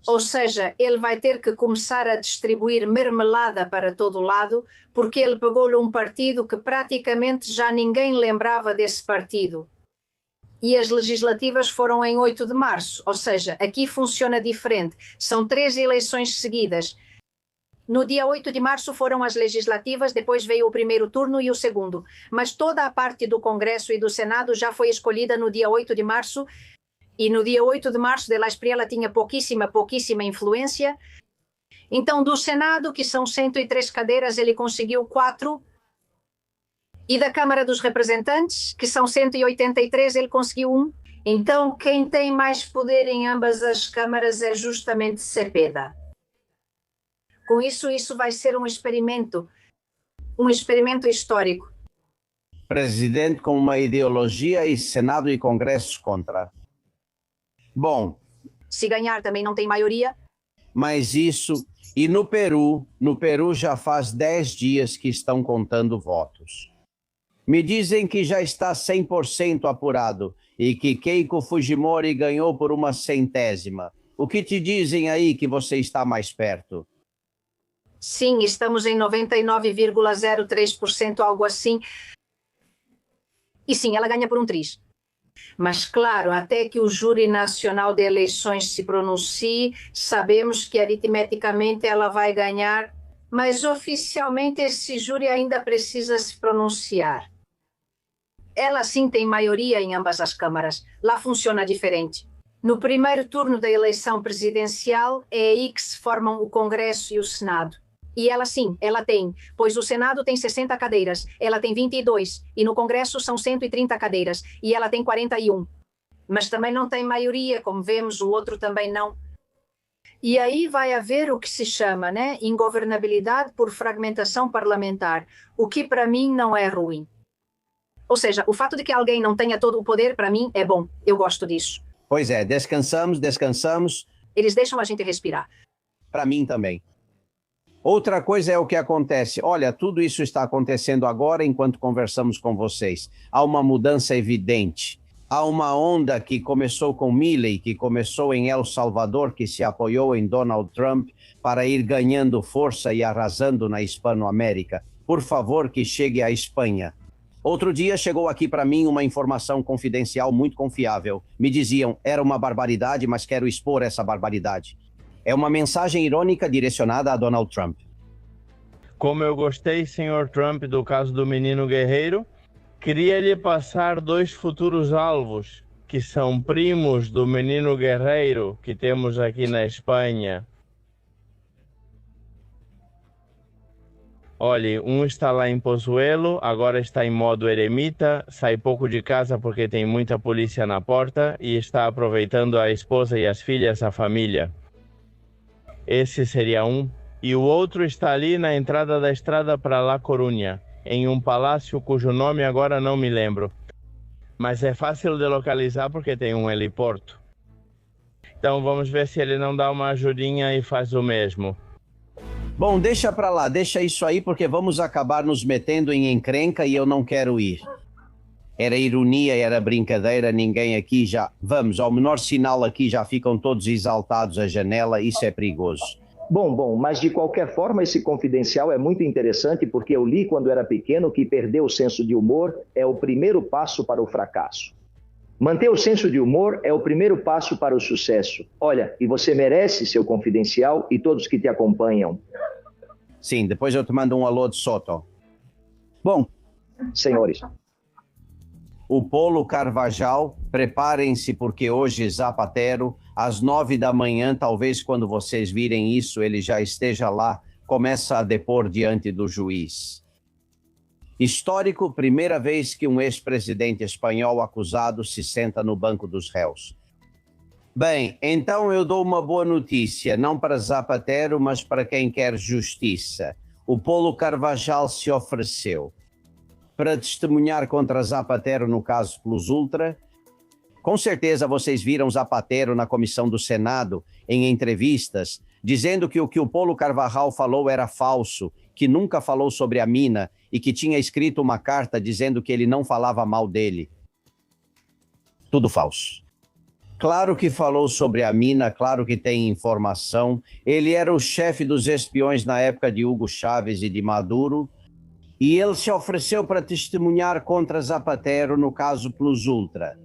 Ou seja, ele vai ter que começar a distribuir mermelada para todo lado, porque ele pegou-lhe um partido que praticamente já ninguém lembrava desse partido. E as legislativas foram em 8 de março, ou seja, aqui funciona diferente. São 3 eleições seguidas. No dia 8 de março foram as legislativas, depois veio o primeiro turno e o segundo. Mas toda a parte do Congresso e do Senado já foi escolhida no dia 8 de março. E no dia 8 de março, de La Espriella tinha pouquíssima influência. Então, do Senado, que são 103 cadeiras, ele conseguiu 4. E da Câmara dos Representantes, que são 183, ele conseguiu 1. Então, quem tem mais poder em ambas as câmaras é justamente Cepeda. Com isso vai ser um experimento histórico. Presidente com uma ideologia e Senado e Congresso contra. Bom. Se ganhar também não tem maioria. Mas isso... E no Peru já faz 10 dias que estão contando votos. Me dizem que já está 100% apurado e que Keiko Fujimori ganhou por uma centésima. O que te dizem aí que você está mais perto? Sim, estamos em 99,03%, algo assim. E sim, ela ganha por um triz. Mas, claro, até que o Júri Nacional de Eleições se pronuncie, sabemos que aritmeticamente ela vai ganhar, mas oficialmente esse júri ainda precisa se pronunciar. Ela sim tem maioria em ambas as câmaras. Lá funciona diferente. No primeiro turno da eleição presidencial, é aí que se formam o Congresso e o Senado. E ela sim, ela tem, pois o Senado tem 60 cadeiras, ela tem 22, e no Congresso são 130 cadeiras, e ela tem 41. Mas também não tem maioria, como vemos, o outro também não. E aí vai haver o que se chama, ingovernabilidade por fragmentação parlamentar, o que para mim não é ruim. Ou seja, o fato de que alguém não tenha todo o poder, para mim, é bom. Eu gosto disso. Pois é, descansamos. Eles deixam a gente respirar. Para mim também. Outra coisa é o que acontece. Olha, tudo isso está acontecendo agora enquanto conversamos com vocês. Há uma mudança evidente. Há uma onda que começou com Milei, que começou em El Salvador, que se apoiou em Donald Trump para ir ganhando força e arrasando na Hispanoamérica. Por favor, que chegue à Espanha. Outro dia chegou aqui para mim uma informação confidencial muito confiável. Me diziam, era uma barbaridade, mas quero expor essa barbaridade. É uma mensagem irônica direcionada a Donald Trump. Como eu gostei, senhor Trump, do caso do menino guerreiro, queria lhe passar 2 futuros alvos, que são primos do menino guerreiro que temos aqui na Espanha. Olhe, um está lá em Pozuelo, agora está em modo eremita, sai pouco de casa porque tem muita polícia na porta e está aproveitando a esposa e as filhas, a família. Esse seria um. E o outro está ali na entrada da estrada para La Coruña, em um palácio cujo nome agora não me lembro. Mas é fácil de localizar porque tem um heliporto. Então vamos ver se ele não dá uma ajudinha e faz o mesmo. Bom, deixa pra lá, deixa isso aí porque vamos acabar nos metendo em encrenca e eu não quero ir. Era ironia, era brincadeira, ninguém aqui já... Vamos, ao menor sinal aqui já ficam todos exaltados à janela, isso é perigoso. Bom, mas de qualquer forma esse confidencial é muito interessante porque eu li quando era pequeno que perder o senso de humor é o primeiro passo para o fracasso. Manter o senso de humor é o primeiro passo para o sucesso. Olha, e você merece seu confidencial e todos que te acompanham. Sim, depois eu te mando um alô de Soto. Bom, senhores... O Polo Carvajal, preparem-se porque hoje Zapatero, às 9 da manhã, talvez quando vocês virem isso, ele já esteja lá, começa a depor diante do juiz. Histórico, primeira vez que um ex-presidente espanhol acusado se senta no banco dos réus. Bem, então eu dou uma boa notícia, não para Zapatero, mas para quem quer justiça. O Polo Carvajal se ofereceu para testemunhar contra Zapatero no caso Plus Ultra. Com certeza vocês viram Zapatero na comissão do Senado, em entrevistas, dizendo que o Polo Carvajal falou era falso, que nunca falou sobre a mina e que tinha escrito uma carta dizendo que ele não falava mal dele. Tudo falso. Claro que falou sobre a mina, claro que tem informação. Ele era o chefe dos espiões na época de Hugo Chávez e de Maduro, e ele se ofereceu para testemunhar contra Zapatero no caso Plus Ultra.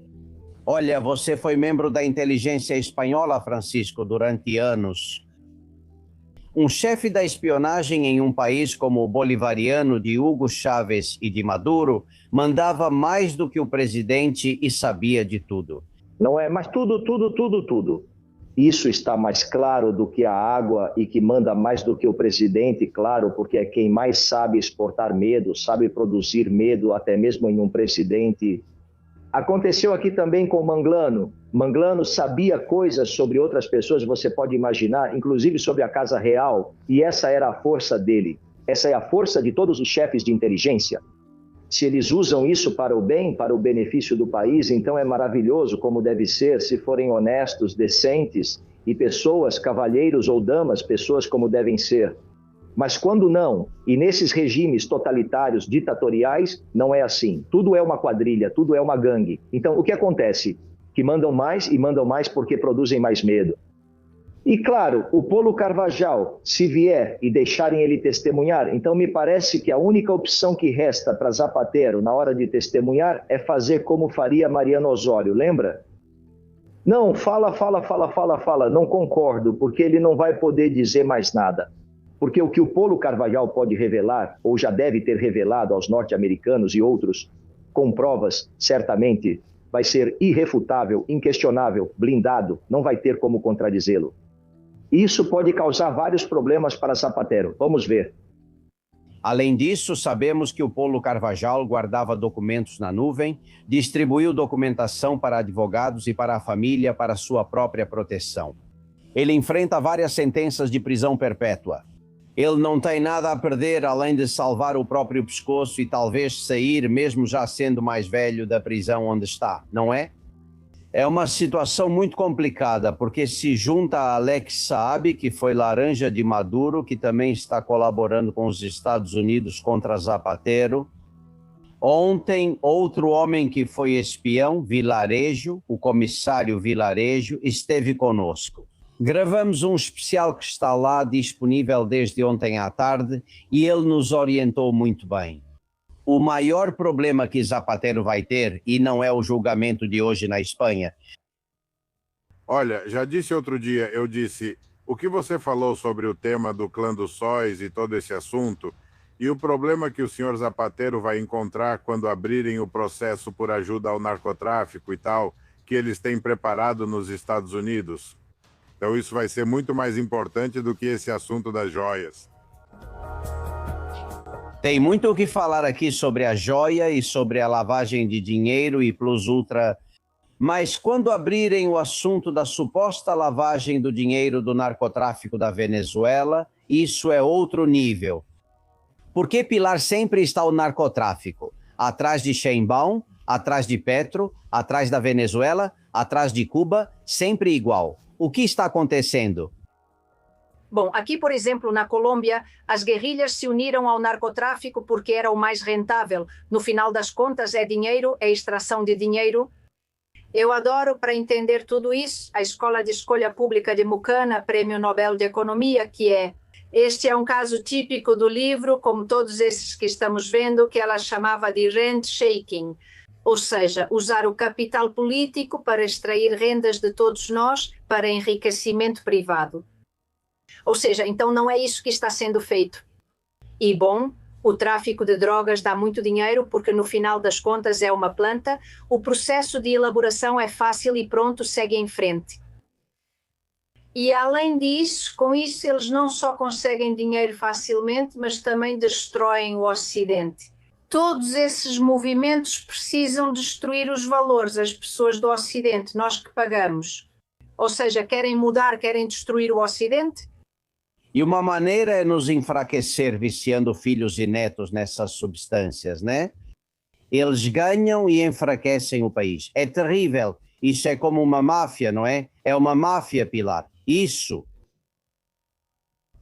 Olha, você foi membro da inteligência espanhola, Francisco, durante anos. Um chefe da espionagem em um país como o bolivariano de Hugo Chávez e de Maduro mandava mais do que o presidente e sabia de tudo. Não é, mas tudo. Isso está mais claro do que a água e que manda mais do que o presidente, claro, porque é quem mais sabe exportar medo, sabe produzir medo até mesmo em um presidente. Aconteceu aqui também com Manglano. Manglano sabia coisas sobre outras pessoas, você pode imaginar, inclusive sobre a Casa Real, e essa era a força dele. Essa é a força de todos os chefes de inteligência. Se eles usam isso para o bem, para o benefício do país, então é maravilhoso, como deve ser, se forem honestos, decentes e pessoas, cavalheiros ou damas, pessoas como devem ser. Mas quando não, e nesses regimes totalitários, ditatoriais, não é assim. Tudo é uma quadrilha, tudo é uma gangue. Então, o que acontece? Que mandam mais e mandam mais porque produzem mais medo. E claro, o Polo Carvajal, se vier e deixarem ele testemunhar, então me parece que a única opção que resta para Zapatero na hora de testemunhar é fazer como faria Mariano Osório, lembra? Não, fala, não concordo, porque ele não vai poder dizer mais nada. Porque o que o Polo Carvajal pode revelar, ou já deve ter revelado aos norte-americanos e outros, com provas, certamente, vai ser irrefutável, inquestionável, blindado, não vai ter como contradizê-lo. Isso pode causar vários problemas para Zapatero. Vamos ver. Além disso, sabemos que o Polo Carvajal guardava documentos na nuvem, distribuiu documentação para advogados e para a família para sua própria proteção. Ele enfrenta várias sentenças de prisão perpétua. Ele não tem nada a perder além de salvar o próprio pescoço e talvez sair, mesmo já sendo mais velho, da prisão onde está, não é? É uma situação muito complicada, porque se junta a Alex Saab, que foi laranja de Maduro, que também está colaborando com os Estados Unidos contra Zapatero. Ontem, outro homem que foi espião, Vilarejo, o comissário Vilarejo, esteve conosco. Gravamos um especial que está lá disponível desde ontem à tarde e ele nos orientou muito bem. O maior problema que Zapatero vai ter, e não é o julgamento de hoje na Espanha. Olha, já disse outro dia, eu disse, o que você falou sobre o tema do clã dos sóis e todo esse assunto, e o problema que o senhor Zapatero vai encontrar quando abrirem o processo por ajuda ao narcotráfico e tal, que eles têm preparado nos Estados Unidos. Então isso vai ser muito mais importante do que esse assunto das joias. Tem muito o que falar aqui sobre a joia e sobre a lavagem de dinheiro e plus ultra, mas quando abrirem o assunto da suposta lavagem do dinheiro do narcotráfico da Venezuela, isso é outro nível. Por que Pilar sempre está o narcotráfico? Atrás de Sheinbaum, atrás de Petro, atrás da Venezuela, atrás de Cuba, sempre igual. O que está acontecendo? Bom, aqui, por exemplo, na Colômbia, as guerrilhas se uniram ao narcotráfico porque era o mais rentável. No final das contas, é dinheiro, é extração de dinheiro. Eu adoro, para entender tudo isso, a Escola de Escolha Pública de Mucana, Prêmio Nobel de Economia, que é... Este é um caso típico do livro, como todos esses que estamos vendo, que ela chamava de rent shaking. Ou seja, usar o capital político para extrair rendas de todos nós para enriquecimento privado. Ou seja, então não é isso que está sendo feito. E bom, o tráfico de drogas dá muito dinheiro porque no final das contas é uma planta, o processo de elaboração é fácil e pronto, segue em frente. E além disso, com isso eles não só conseguem dinheiro facilmente, mas também destroem o Ocidente. Todos esses movimentos precisam destruir os valores, as pessoas do Ocidente, nós que pagamos. Ou seja, querem mudar, querem destruir o Ocidente? E uma maneira é nos enfraquecer viciando filhos e netos nessas substâncias, né? Eles ganham e enfraquecem o país. É terrível. Isso é como uma máfia, não é? É uma máfia, Pilar. Isso.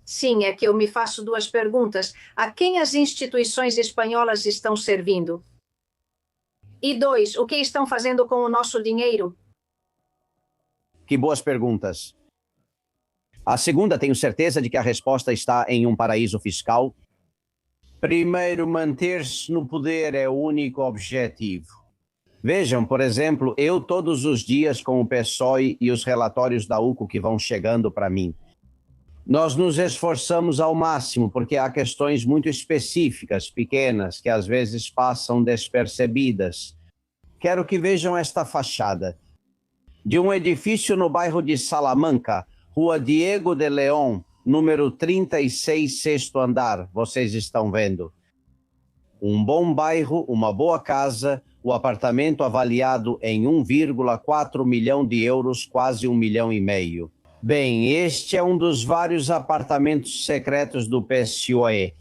Sim, é que eu me faço duas perguntas. A quem as instituições espanholas estão servindo? E dois, o que estão fazendo com o nosso dinheiro? Que boas perguntas. A segunda, tenho certeza de que a resposta está em um paraíso fiscal. Primeiro, manter-se no poder é o único objetivo. Vejam, por exemplo, eu todos os dias com o PSOE e os relatórios da UCO que vão chegando para mim. Nós nos esforçamos ao máximo, porque há questões muito específicas, pequenas, que às vezes passam despercebidas. Quero que vejam esta fachada. De um edifício no bairro de Salamanca, Rua Diego de León, número 36, sexto andar, vocês estão vendo. Um bom bairro, uma boa casa, o apartamento avaliado em 1,4 milhão de euros, quase 1,5 milhão. Bem, este é um dos vários apartamentos secretos do PSOE.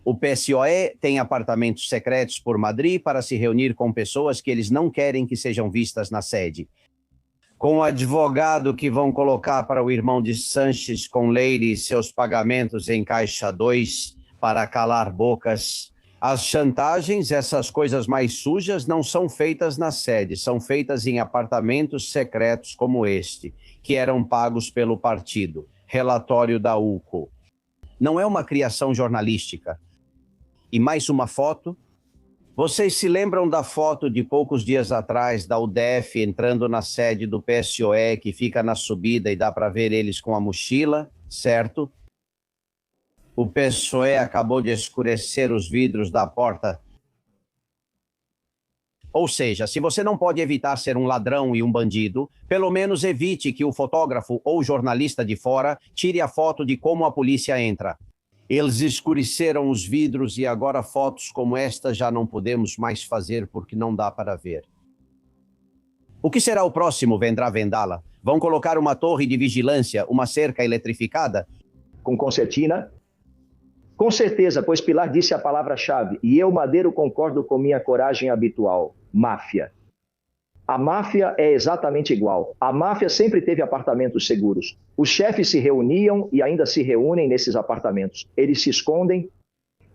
O PSOE tem apartamentos secretos por Madrid para se reunir com pessoas que eles não querem que sejam vistas na sede. Com o advogado que vão colocar para o irmão de Sanches com Leire seus pagamentos em caixa 2 para calar bocas. As chantagens, essas coisas mais sujas, não são feitas na sede, são feitas em apartamentos secretos como este, que eram pagos pelo partido. Relatório da UCO. Não é uma criação jornalística. E mais uma foto. Vocês se lembram da foto de poucos dias atrás da UDF entrando na sede do PSOE, que fica na subida e dá para ver eles com a mochila, certo? O PSOE acabou de escurecer os vidros da porta. Ou seja, se você não pode evitar ser um ladrão e um bandido, pelo menos evite que o fotógrafo ou jornalista de fora tire a foto de como a polícia entra. Eles escureceram os vidros e agora fotos como esta já não podemos mais fazer porque não dá para ver. O que será o próximo, Vendrá Vendala? Vão colocar uma torre de vigilância, uma cerca eletrificada? Com concertina? Com certeza, pois Pilar disse a palavra-chave, e eu, Madeiro, concordo com minha coragem habitual, máfia. A máfia é exatamente igual. A máfia sempre teve apartamentos seguros. Os chefes se reuniam e ainda se reúnem nesses apartamentos. Eles se escondem,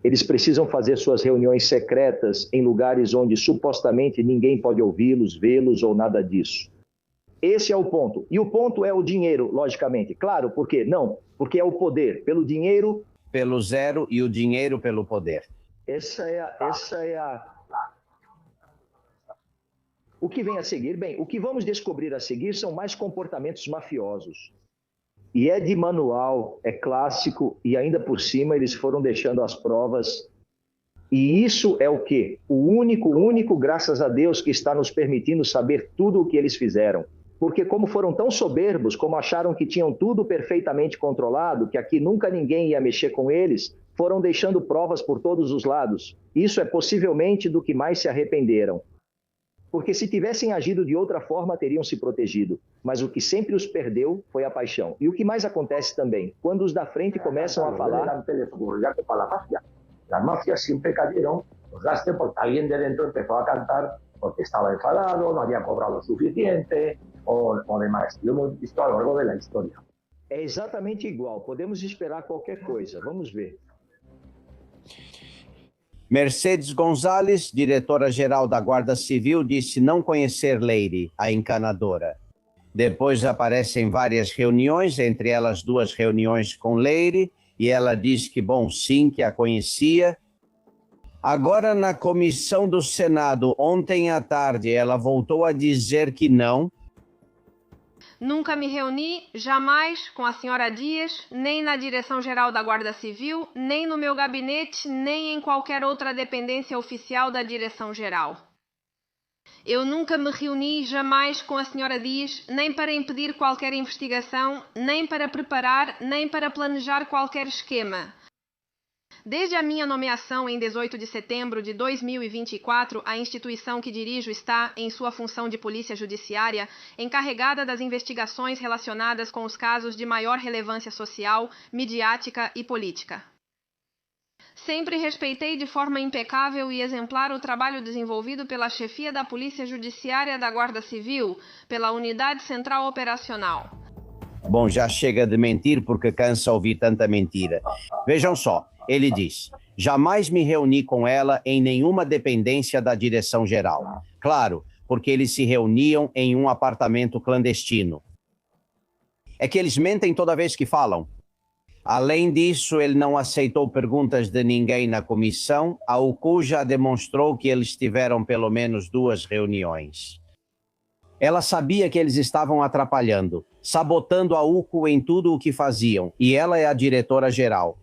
eles precisam fazer suas reuniões secretas em lugares onde supostamente ninguém pode ouvi-los, vê-los ou nada disso. Esse é o ponto. E o ponto é o dinheiro, logicamente. Claro, por quê? Não, porque é o poder. Pelo dinheiro... Pelo zero e o dinheiro pelo poder. Essa é a... O que vem a seguir? Bem, o que vamos descobrir a seguir são mais comportamentos mafiosos. E é de manual, é clássico, e ainda por cima eles foram deixando as provas. E isso é o quê? O único, graças a Deus, que está nos permitindo saber tudo o que eles fizeram. Porque como foram tão soberbos, como acharam que tinham tudo perfeitamente controlado, que aqui nunca ninguém ia mexer com eles, foram deixando provas por todos os lados. Isso é possivelmente do que mais se arrependeram. Porque se tivessem agido de outra forma, teriam se protegido. Mas o que sempre os perdeu foi a paixão. E o que mais acontece também, quando os da frente começam a falar... Las mafias siempre cayeron, los gastos, porque alguien de dentro empezó a cantar porque estaba enfadado, no había cobrado lo suficiente o demás. Lo hemos visto a lo largo de la historia. É exatamente igual. Podemos esperar qualquer coisa. Vamos ver. Mercedes Gonzalez, diretora-geral da Guarda Civil, disse não conhecer Leire, a encanadora. Depois aparecem várias reuniões, entre elas 2 reuniões com Leire, e ela diz que, bom, sim, que a conhecia. Agora, na comissão do Senado, ontem à tarde, ela voltou a dizer que não. Nunca me reuni, jamais, com a senhora Dias, nem na Direção-Geral da Guarda Civil, nem no meu gabinete, nem em qualquer outra dependência oficial da Direção-Geral. Eu nunca me reuni jamais com a senhora Dias, nem para impedir qualquer investigação, nem para preparar, nem para planejar qualquer esquema. Desde a minha nomeação em 18 de setembro de 2024, a instituição que dirijo está, em sua função de polícia judiciária, encarregada das investigações relacionadas com os casos de maior relevância social, midiática e política. Sempre respeitei de forma impecável e exemplar o trabalho desenvolvido pela chefia da Polícia Judiciária da Guarda Civil, pela Unidade Central Operacional. Bom, já chega de mentir porque cansa ouvir tanta mentira. Vejam só, ele diz, jamais me reuni com ela em nenhuma dependência da direção-geral. Claro, porque eles se reuniam em um apartamento clandestino. É que eles mentem toda vez que falam. Além disso, ele não aceitou perguntas de ninguém na comissão. A UCU já demonstrou que eles tiveram pelo menos 2 reuniões. Ela sabia que eles estavam atrapalhando, sabotando a UCO em tudo o que faziam, e ela é a diretora-geral.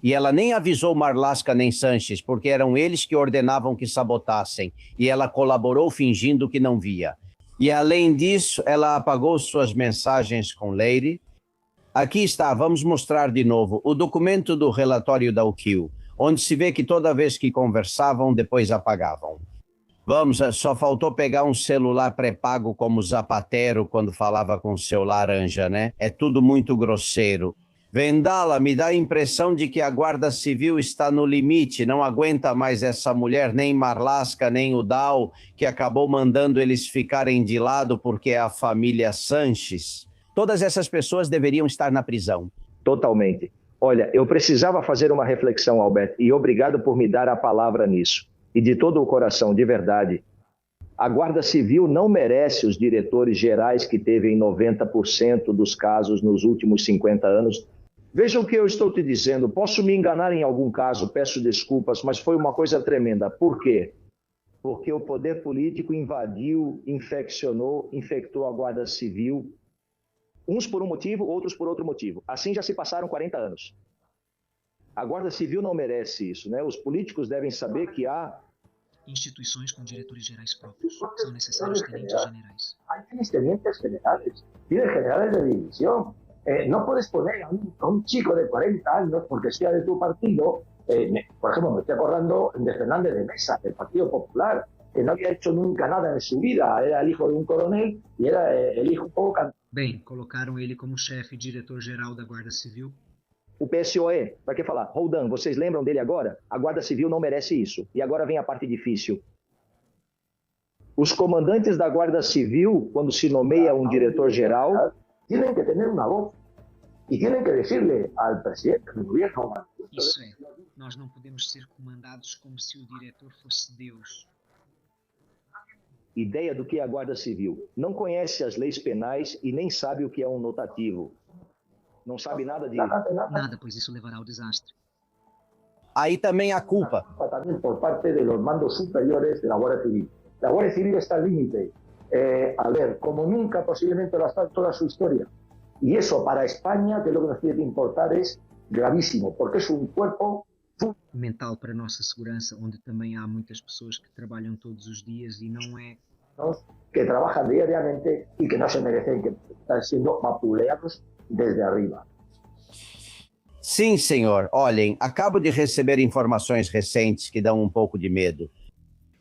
E ela nem avisou Marlaska nem Sanches, porque eram eles que ordenavam que sabotassem, e ela colaborou fingindo que não via. E além disso, ela apagou suas mensagens com Leire. Aqui está, vamos mostrar de novo, o documento do relatório da UKIL, onde se vê que toda vez que conversavam, depois apagavam. Vamos, só faltou pegar um celular pré-pago como Zapatero quando falava com seu laranja, né? É tudo muito grosseiro. Vendala, me dá a impressão de que a Guarda Civil está no limite, não aguenta mais essa mulher, nem Marlaska, nem o Dal, que acabou mandando eles ficarem de lado porque é a família Sanches. Todas essas pessoas deveriam estar na prisão. Totalmente. Olha, eu precisava fazer uma reflexão, Alberto, e obrigado por me dar a palavra nisso. E de todo o coração, de verdade. A Guarda Civil não merece os diretores gerais que teve em 90% dos casos nos últimos 50 anos. Veja o que eu estou te dizendo. Posso me enganar em algum caso, peço desculpas, mas foi uma coisa tremenda. Por quê? Porque o poder político invadiu, infectou a Guarda Civil. Uns por um motivo, outros por outro motivo. Assim já se passaram 40 anos. A Guarda Civil não merece isso, né? Os políticos devem saber que há instituições com diretores gerais próprios. São necessários tenentes generais. Hay tenentes generales, tienes generales de división. No puedes poner a un chico de 40 años, porque sea de tu partido, por ejemplo, me estoy acordando de Fernández de Mesa, del Partido Popular, que no había hecho nunca nada en su vida, era el hijo de un coronel y era el hijo poco cantante. Bem, colocaram ele como chefe e diretor-geral da Guarda Civil. O PSOE, para que falar? Roldan, vocês lembram dele agora? A Guarda Civil não merece isso. E agora vem a parte difícil. Os comandantes da Guarda Civil, quando se nomeia um diretor-geral, tienen que tener una voz y tienen que decirle al presidente del gobierno. Isso é, nós não podemos ser comandados como se o diretor fosse Deus. Ideia do que é a Guarda Civil. Não conhece as leis penais e nem sabe o que é um notativo. Não sabe nada disso. Nada, pois isso levará ao desastre. Aí também a culpa. También por parte de los mandos superiores de la Guardia Civil. La Guardia Civil está al límite. A ver, como nunca posiblemente lo ha estado toda su historia. Y eso para España, que es lo que nos tiene que importar, es gravísimo, porque es un cuerpo mental para a nossa segurança, onde também há muitas pessoas que trabalham todos os dias e não é que trabajan diariamente y que no se merecen, que están siendo vapuleados desde arriba. Sim, senhor. Olhem, acabo de receber informações recentes que dão um pouco de medo.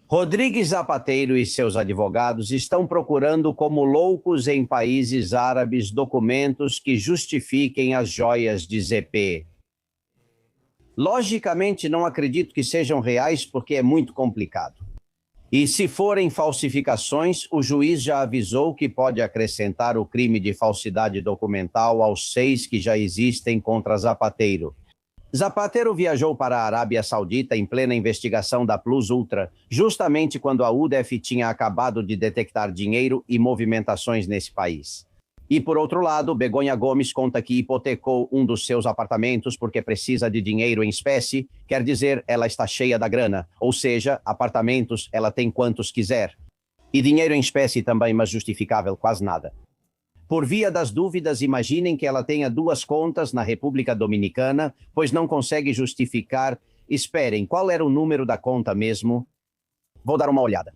Rodrigues Zapatero e seus advogados estão procurando como loucos em países árabes documentos que justifiquem as joias de ZP. Logicamente, não acredito que sejam reais porque é muito complicado. E se forem falsificações, o juiz já avisou que pode acrescentar o crime de falsidade documental aos 6 que já existem contra Zapatero. Zapatero viajou para a Arábia Saudita em plena investigação da Plus Ultra, justamente quando a UDEF tinha acabado de detectar dinheiro e movimentações nesse país. E, por outro lado, Begonha Gomes conta que hipotecou um dos seus apartamentos porque precisa de dinheiro em espécie, quer dizer, ela está cheia da grana, ou seja, apartamentos ela tem quantos quiser. E dinheiro em espécie também, mas justificável quase nada. Por via das dúvidas, imaginem que ela tenha 2 contas na República Dominicana, pois não consegue justificar. Esperem, qual era o número da conta mesmo? Vou dar uma olhada.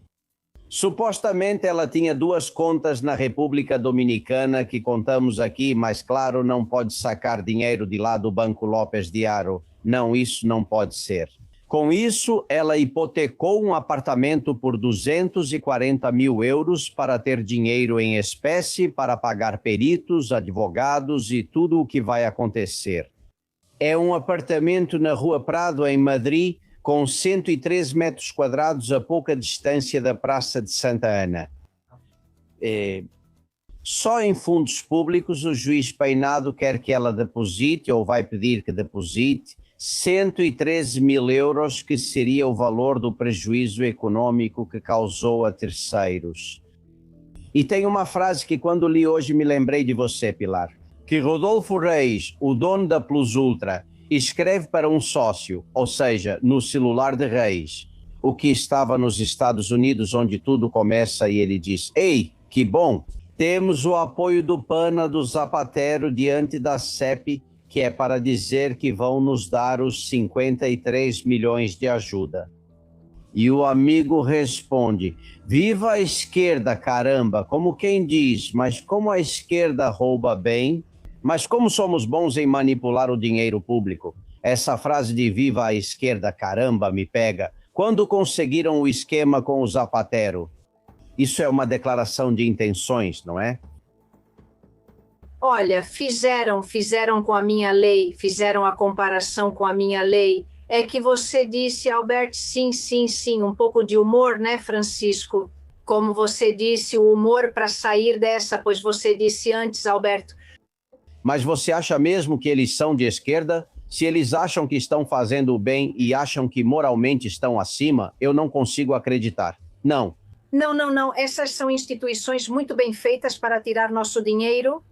Supostamente ela tinha 2 contas na República Dominicana que contamos aqui, mas claro, não pode sacar dinheiro de lá do Banco López de Haro. Não, isso não pode ser. Com isso, ela hipotecou um apartamento por 240 mil euros para ter dinheiro em espécie, para pagar peritos, advogados e tudo o que vai acontecer. É um apartamento na Rua Prado, em Madrid, com 103 metros quadrados a pouca distância da Praça de Santa Ana. Só em fundos públicos o juiz Peinado quer que ela deposite, ou vai pedir que deposite, 113 mil euros, que seria o valor do prejuízo econômico que causou a terceiros. E tem uma frase que quando li hoje me lembrei de você, Pilar, que Rodolfo Reis, o dono da Plus Ultra, escreve para um sócio, ou seja, no celular de Reis, o que estava nos Estados Unidos, onde tudo começa, e ele diz: "Ei, Que bom! Temos o apoio do PANA do Zapatero diante da CEP, que é para dizer que vão nos dar os 53 milhões de ajuda. E o amigo responde: viva a esquerda, caramba! Como quem diz, mas como a esquerda rouba bem? Mas como somos bons em manipular o dinheiro público? Essa frase de viva a esquerda, caramba, me pega. Quando conseguiram o esquema com o Zapatero? Isso é uma declaração de intenções, não é? Olha, fizeram com a minha lei, fizeram a comparação com a minha lei. É que você disse, Alberto, sim, um pouco de humor, né, Francisco? Como você disse, o humor para sair dessa, pois você disse antes, Alberto. Mas você acha mesmo que eles são de esquerda? Se eles acham que estão fazendo o bem e acham que moralmente estão acima, eu não consigo acreditar. Não. Não. Essas são instituições muito bem feitas para tirar nosso dinheiro.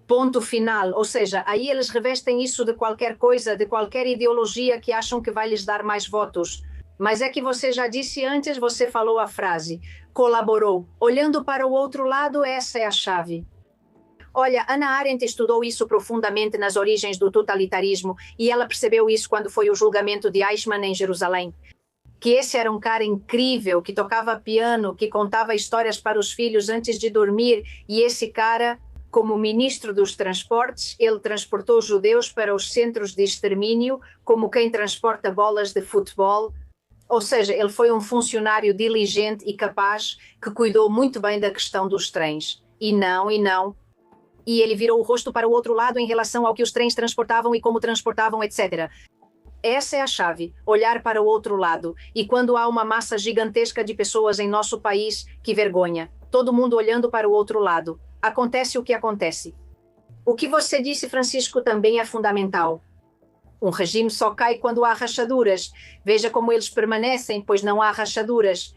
Ponto final. Ou seja, aí eles revestem isso de qualquer coisa, de qualquer ideologia que acham que vai lhes dar mais votos. Mas é que você já disse antes, você falou a frase, colaborou. Olhando para o outro lado, essa é a chave. Olha, Hannah Arendt estudou isso profundamente nas origens do totalitarismo e ela percebeu isso quando foi o julgamento de Eichmann em Jerusalém. Que esse era um cara incrível, que tocava piano, que contava histórias para os filhos antes de dormir, e esse cara, como ministro dos transportes, ele transportou judeus para os centros de extermínio, como quem transporta bolas de futebol. Ou seja, ele foi um funcionário diligente e capaz que cuidou muito bem da questão dos trens. E não. E ele virou o rosto para o outro lado em relação ao que os trens transportavam e como transportavam, etc. Essa é a chave, olhar para o outro lado. E quando há uma massa gigantesca de pessoas em nosso país, que vergonha. Todo mundo olhando para o outro lado. Acontece o que acontece. O que você disse, Francisco, também é fundamental. Um regime só cai quando há rachaduras. Veja como eles permanecem, pois não há rachaduras.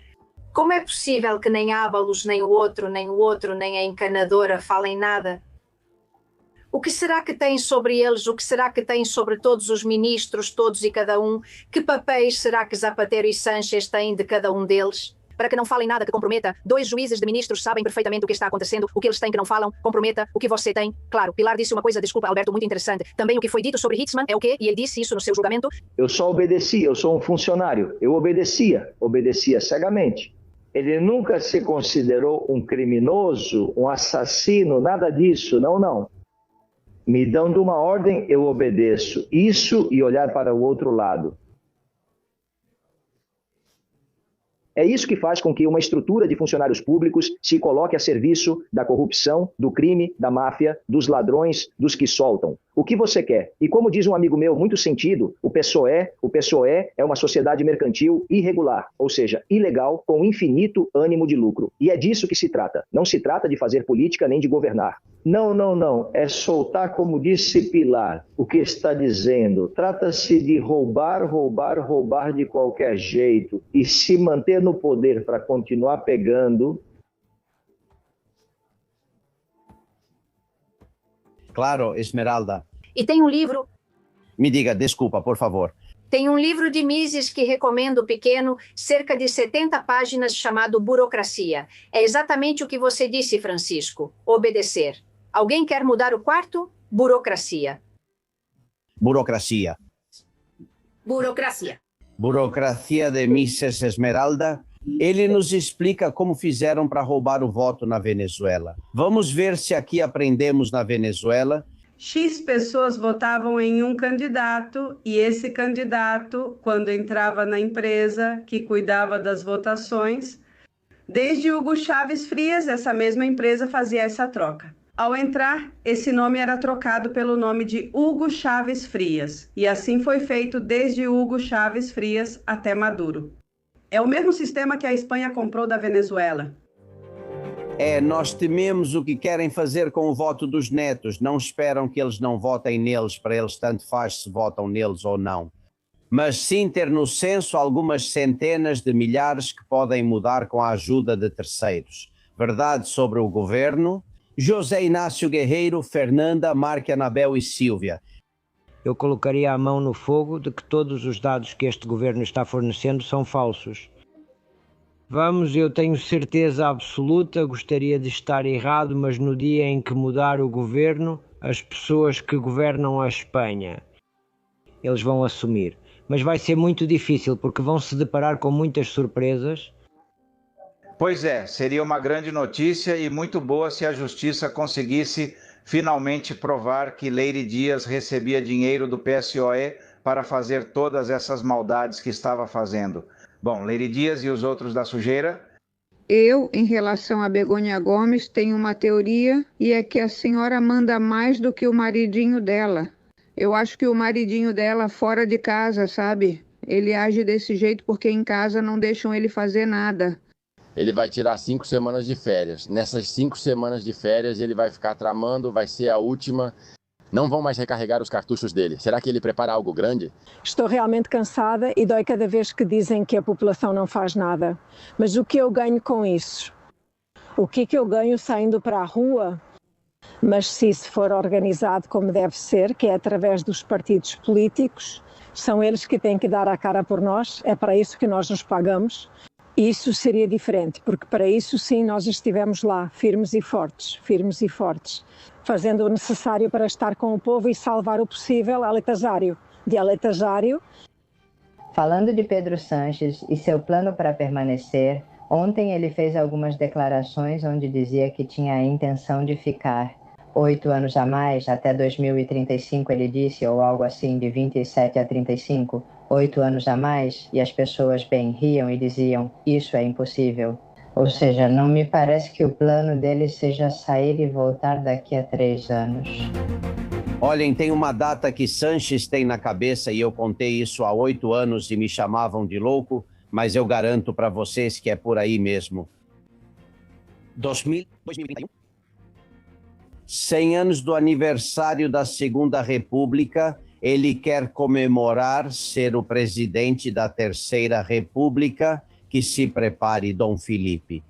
Como é possível que nem Ábalos, nem o outro, nem a encanadora falem nada? O que será que tem sobre eles? O que será que tem sobre todos os ministros, todos e cada um? Que papéis será que Zapatero e Sánchez têm de cada um deles? Para que não falem nada que comprometa. 2 juízes de ministros sabem perfeitamente o que está acontecendo, o que eles têm que não falam, comprometa o que você tem. Claro, Pilar disse uma coisa, desculpa, Alberto, muito interessante. Também o que foi dito sobre Hitzmann é o quê? E ele disse isso no seu julgamento? Eu só obedeci, eu sou um funcionário. Eu obedecia cegamente. Ele nunca se considerou um criminoso, um assassino, nada disso, não. Me dando uma ordem, eu obedeço. Isso e olhar para o outro lado. É isso que faz com que uma estrutura de funcionários públicos se coloque a serviço da corrupção, do crime, da máfia, dos ladrões, dos que soltam. O que você quer? E como diz um amigo meu, muito sentido, o PSOE é uma sociedade mercantil irregular, ou seja, ilegal, com infinito ânimo de lucro. E é disso que se trata. Não se trata de fazer política nem de governar. Não. É soltar, como disse Pilar, o que está dizendo. Trata-se de roubar de qualquer jeito e se manter no poder para continuar pegando. Claro, Esmeralda. E tem um livro... Me diga, desculpa, por favor. Tem um livro de Mises que recomendo pequeno, cerca de 70 páginas, chamado Burocracia. É exatamente o que você disse, Francisco. Obedecer. Alguém quer mudar o quarto? Burocracia. Burocracia de Mises Esmeralda. Ele nos explica como fizeram para roubar o voto na Venezuela. Vamos ver se aqui aprendemos na Venezuela. X pessoas votavam em um candidato e esse candidato, quando entrava na empresa que cuidava das votações, desde Hugo Chávez Frias, essa mesma empresa fazia essa troca. Ao entrar, esse nome era trocado pelo nome de Hugo Chávez Frias, e assim foi feito desde Hugo Chávez Frias até Maduro. É o mesmo sistema que a Espanha comprou da Venezuela. Nós tememos o que querem fazer com o voto dos netos. Não esperam que eles não votem neles, para eles tanto faz se votam neles ou não. Mas sim ter no censo algumas centenas de milhares que podem mudar com a ajuda de terceiros. Verdade sobre o governo? José Inácio Guerreiro, Fernanda, Marque Anabel e Sílvia. Eu colocaria a mão no fogo de que todos os dados que este governo está fornecendo são falsos. Vamos, eu tenho certeza absoluta, gostaria de estar errado, mas no dia em que mudar o governo, as pessoas que governam a Espanha, eles vão assumir. Mas vai ser muito difícil, porque vão se deparar com muitas surpresas. Pois é, seria uma grande notícia e muito boa se a justiça conseguisse finalmente provar que Leire Dias recebia dinheiro do PSOE para fazer todas essas maldades que estava fazendo. Bom, Leire Dias e os outros da sujeira? Eu, em relação a Begônia Gomes, tenho uma teoria e é que a senhora manda mais do que o maridinho dela. Eu acho que o maridinho dela fora de casa, sabe? Ele age desse jeito porque em casa não deixam ele fazer nada. Ele vai tirar 5 semanas de férias. Nessas 5 semanas de férias ele vai ficar tramando, vai ser a última. Não vão mais recarregar os cartuchos dele. Será que ele prepara algo grande? Estou realmente cansada e dói cada vez que dizem que a população não faz nada. Mas o que eu ganho com isso? O que eu ganho saindo para a rua? Mas se isso for organizado como deve ser, que é através dos partidos políticos, são eles que têm que dar a cara por nós, é para isso que nós nos pagamos. Isso seria diferente, porque para isso sim nós estivemos lá, firmes e fortes, fazendo o necessário para estar com o povo e salvar o possível de Aletasário. Falando de Pedro Sánchez e seu plano para permanecer, ontem ele fez algumas declarações onde dizia que tinha a intenção de ficar 8 anos a mais, até 2035 ele disse, ou algo assim, de 27 a 35, 8 anos a mais, e as pessoas bem riam e diziam, isso é impossível. Ou seja, não me parece que o plano dele seja sair e voltar daqui a 3 anos. Olhem, tem uma data que Sanches tem na cabeça e eu contei isso há 8 anos e me chamavam de louco, mas eu garanto para vocês que é por aí mesmo. 2031. 100 anos do aniversário da Segunda República, ele quer comemorar ser o presidente da Terceira República, que se prepare Dom Felipe.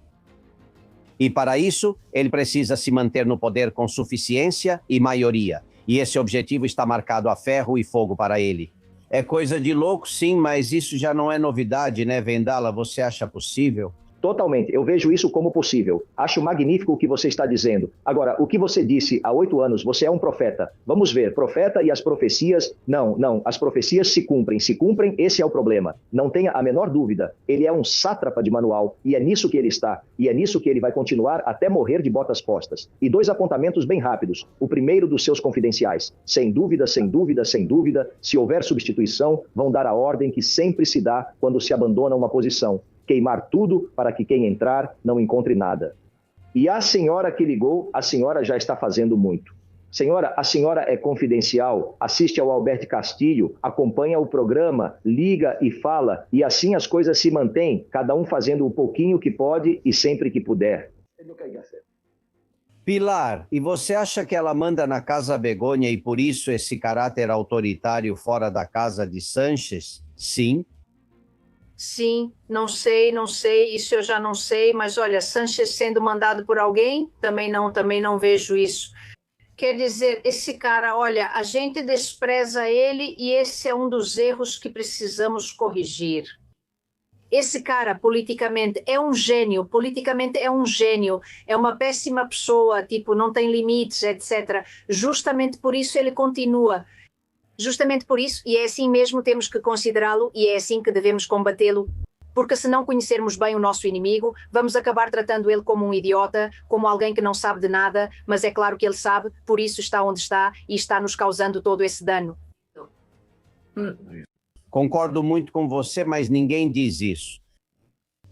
E para isso, ele precisa se manter no poder com suficiência e maioria. E esse objetivo está marcado a ferro e fogo para ele. É coisa de louco, sim, mas isso já não é novidade, né, Vendala? Você acha possível? Totalmente, eu vejo isso como possível. Acho magnífico o que você está dizendo. Agora, o que você disse há 8 anos, você é um profeta. Vamos ver, profeta e as profecias... Não, as profecias se cumprem, esse é o problema. Não tenha a menor dúvida, ele é um sátrapa de manual, e é nisso que ele está, e é nisso que ele vai continuar até morrer de botas postas. E 2 apontamentos bem rápidos. O primeiro dos seus confidenciais. Sem dúvida, se houver substituição, vão dar a ordem que sempre se dá quando se abandona uma posição. Queimar tudo para que quem entrar não encontre nada. E a senhora que ligou, a senhora já está fazendo muito. Senhora, a senhora é confidencial, assiste ao Albert Castilho, acompanha o programa, liga e fala, e assim as coisas se mantêm, cada um fazendo o pouquinho que pode e sempre que puder. Pilar, e você acha que ela manda na Casa Begônia e por isso esse caráter autoritário fora da casa de Sanches? Sim. Sim, não sei, isso eu já não sei, mas olha, Sanches sendo mandado por alguém, também não vejo isso. Quer dizer, esse cara, olha, a gente despreza ele e esse é um dos erros que precisamos corrigir. Esse cara, politicamente, é um gênio, é uma péssima pessoa, tipo, não tem limites, etc. Justamente por isso ele continua. Justamente por isso, e é assim mesmo temos que considerá-lo e é assim que devemos combatê-lo, porque se não conhecermos bem o nosso inimigo, vamos acabar tratando ele como um idiota, como alguém que não sabe de nada, mas é claro que ele sabe, por isso está onde está e está nos causando todo esse dano. Concordo muito com você, mas ninguém diz isso.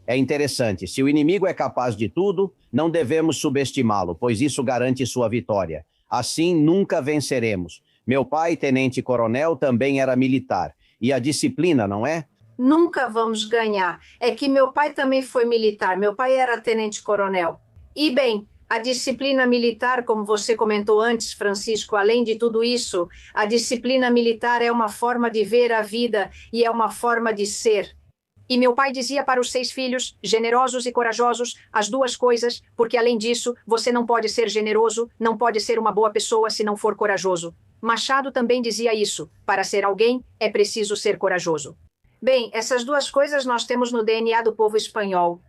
É interessante, se o inimigo é capaz de tudo, não devemos subestimá-lo, pois isso garante sua vitória. Assim, nunca venceremos. Meu pai, tenente-coronel, também era militar. E a disciplina, não é? Nunca vamos ganhar. É que meu pai também foi militar. Meu pai era tenente-coronel. E bem, a disciplina militar, como você comentou antes, Francisco, além de tudo isso, a disciplina militar é uma forma de ver a vida e é uma forma de ser. E meu pai dizia para os 6 filhos, generosos e corajosos, as 2 coisas, porque além disso, você não pode ser generoso, não pode ser uma boa pessoa se não for corajoso. Machado também dizia isso, para ser alguém é preciso ser corajoso. Bem, essas 2 coisas nós temos no DNA do povo espanhol.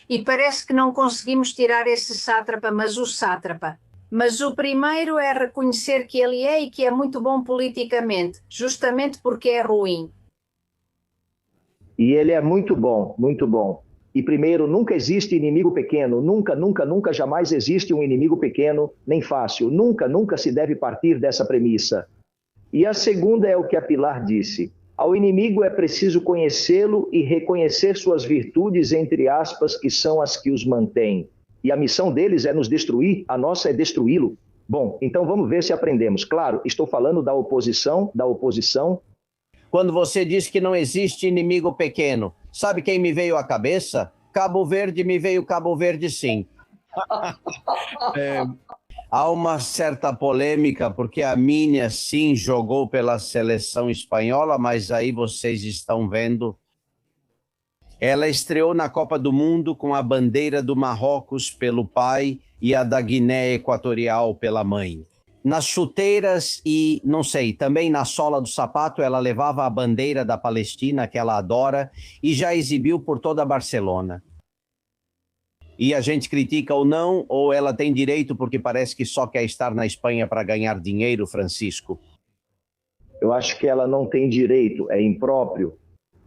E parece que não conseguimos tirar esse sátrapa, mas o sátrapa. Mas o primeiro é reconhecer que ele é e que é muito bom politicamente, justamente porque é ruim. E ele é muito bom, muito bom. E primeiro, nunca existe inimigo pequeno, nunca, nunca, nunca, jamais existe um inimigo pequeno, nem fácil. Nunca, nunca se deve partir dessa premissa. E a segunda é o que a Pilar disse. Ao inimigo é preciso conhecê-lo e reconhecer suas virtudes, entre aspas, que são as que os mantêm. E a missão deles é nos destruir, a nossa é destruí-lo. Bom, então vamos ver se aprendemos. Claro, estou falando da oposição. Quando você diz que não existe inimigo pequeno, sabe quem me veio à cabeça? Cabo Verde, me veio Cabo Verde sim. Há uma certa polêmica, porque a Minha sim jogou pela seleção espanhola, mas aí vocês estão vendo. Ela estreou na Copa do Mundo com a bandeira do Marrocos pelo pai e a da Guiné Equatorial pela mãe. Nas chuteiras e, não sei, também na sola do sapato, ela levava a bandeira da Palestina, que ela adora, e já exibiu por toda a Barcelona. E a gente critica ou não, ou ela tem direito porque parece que só quer estar na Espanha para ganhar dinheiro, Francisco? Eu acho que ela não tem direito, é impróprio.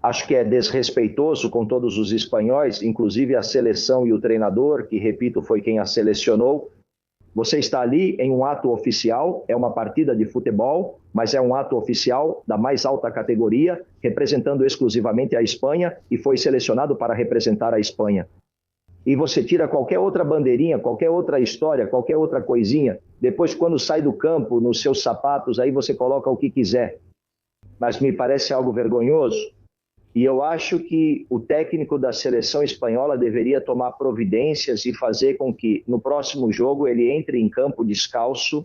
Acho que é desrespeitoso com todos os espanhóis, inclusive a seleção e o treinador, que, repito, foi quem a selecionou. Você está ali em um ato oficial, é uma partida de futebol, mas é um ato oficial da mais alta categoria, representando exclusivamente a Espanha, e foi selecionado para representar a Espanha. E você tira qualquer outra bandeirinha, qualquer outra história, qualquer outra coisinha, depois quando sai do campo, nos seus sapatos, aí você coloca o que quiser. Mas me parece algo vergonhoso. E eu acho que o técnico da seleção espanhola deveria tomar providências e fazer com que no próximo jogo ele entre em campo descalço.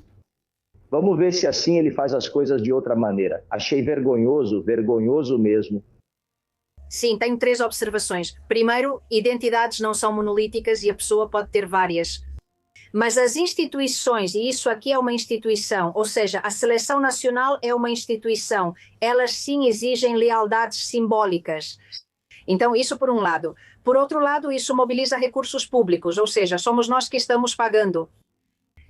Vamos ver se assim ele faz as coisas de outra maneira. Achei vergonhoso, vergonhoso mesmo. Sim, tenho 3 observações. Primeiro, identidades não são monolíticas e a pessoa pode ter várias. Mas as instituições, e isso aqui é uma instituição, ou seja, a seleção nacional é uma instituição, elas sim exigem lealdades simbólicas. Então, isso por um lado. Por outro lado, isso mobiliza recursos públicos, ou seja, somos nós que estamos pagando.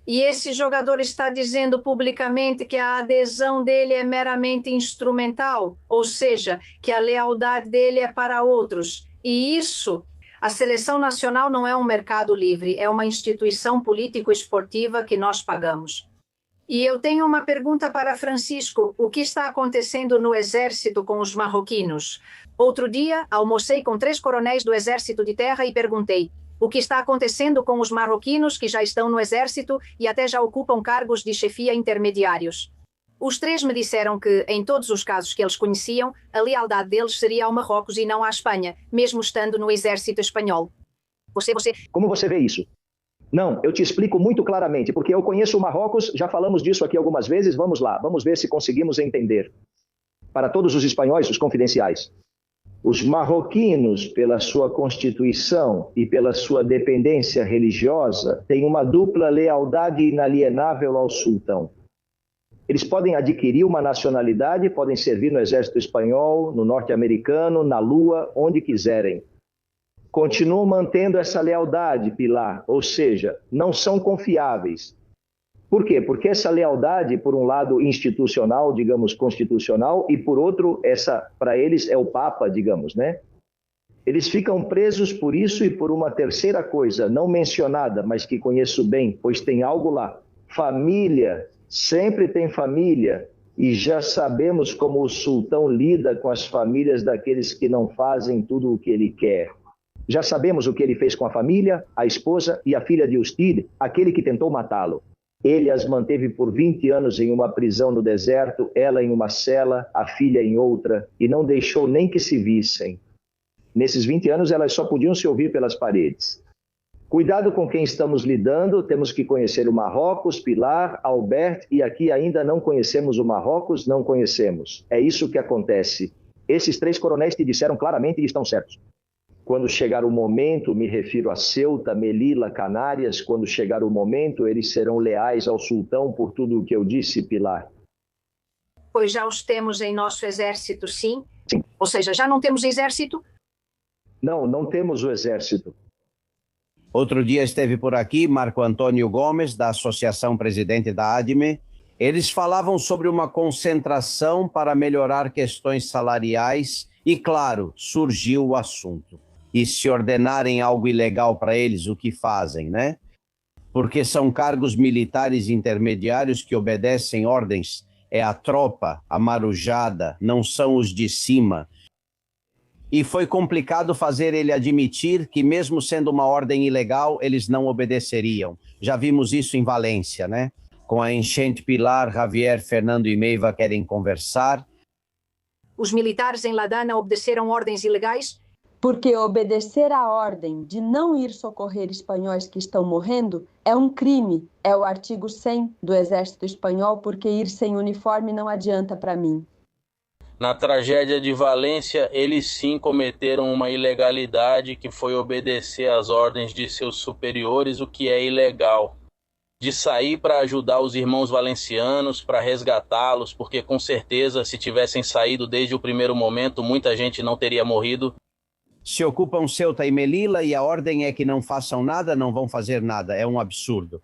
E esse jogador está dizendo publicamente que a adesão dele é meramente instrumental, ou seja, que a lealdade dele é para outros. E isso... A seleção nacional não é um mercado livre, é uma instituição político-esportiva que nós pagamos. E eu tenho uma pergunta para Francisco. O que está acontecendo no exército com os marroquinos? Outro dia, almocei com 3 coronéis do exército de terra e perguntei: o que está acontecendo com os marroquinos que já estão no exército e até já ocupam cargos de chefia intermediários? Os 3 me disseram que, em todos os casos que eles conheciam, a lealdade deles seria ao Marrocos e não à Espanha, mesmo estando no exército espanhol. Como você vê isso? Não, eu te explico muito claramente, porque eu conheço o Marrocos, já falamos disso aqui algumas vezes, vamos lá, vamos ver se conseguimos entender. Para todos os espanhóis, os confidenciais. Os marroquinos, pela sua constituição e pela sua dependência religiosa, têm uma dupla lealdade inalienável ao sultão. Eles podem adquirir uma nacionalidade, podem servir no exército espanhol, no norte-americano, na Lua, onde quiserem. Continuam mantendo essa lealdade, Pilar, ou seja, não são confiáveis. Por quê? Porque essa lealdade, por um lado institucional, digamos, constitucional, e por outro, essa para eles é o Papa, digamos, né? Eles ficam presos por isso e por uma terceira coisa, não mencionada, mas que conheço bem, pois tem algo lá. Família. Sempre tem família, e já sabemos como o sultão lida com as famílias daqueles que não fazem tudo o que ele quer. Já sabemos o que ele fez com a família, a esposa e a filha de Ustid, aquele que tentou matá-lo. Ele as manteve por 20 anos em uma prisão no deserto, ela em uma cela, a filha em outra, e não deixou nem que se vissem. Nesses 20 anos elas só podiam se ouvir pelas paredes. Cuidado com quem estamos lidando, temos que conhecer o Marrocos, Pilar, Albert, e aqui ainda não conhecemos o Marrocos, não conhecemos. É isso que acontece. Esses 3 coronéis te disseram claramente e estão certos. Quando chegar o momento, me refiro a Ceuta, Melilla, Canárias, quando chegar o momento, eles serão leais ao sultão por tudo o que eu disse, Pilar. Pois já os temos em nosso exército, sim? Sim. Ou seja, já não temos exército? Não, não temos o exército. Outro dia esteve por aqui Marco Antônio Gomes, da Associação Presidente da ADME. Eles falavam sobre uma concentração para melhorar questões salariais e, claro, surgiu o assunto. E se ordenarem algo ilegal para eles, o que fazem, né? Porque são cargos militares intermediários que obedecem ordens. É a tropa, a marujada, não são os de cima. E foi complicado fazer ele admitir que, mesmo sendo uma ordem ilegal, eles não obedeceriam. Já vimos isso em Valência, né? Com a enchente Pilar, Javier, Fernando e Meiva querem conversar. Os militares em Ladana obedeceram ordens ilegais? Porque obedecer à ordem de não ir socorrer espanhóis que estão morrendo é um crime. É o artigo 100 do Exército Espanhol, porque ir sem uniforme não adianta para mim. Na tragédia de Valência, eles sim cometeram uma ilegalidade que foi obedecer às ordens de seus superiores, o que é ilegal. De sair para ajudar os irmãos valencianos, para resgatá-los, porque com certeza se tivessem saído desde o primeiro momento, muita gente não teria morrido. Se ocupam Ceuta e Melilla e a ordem é que não façam nada, não vão fazer nada. É um absurdo.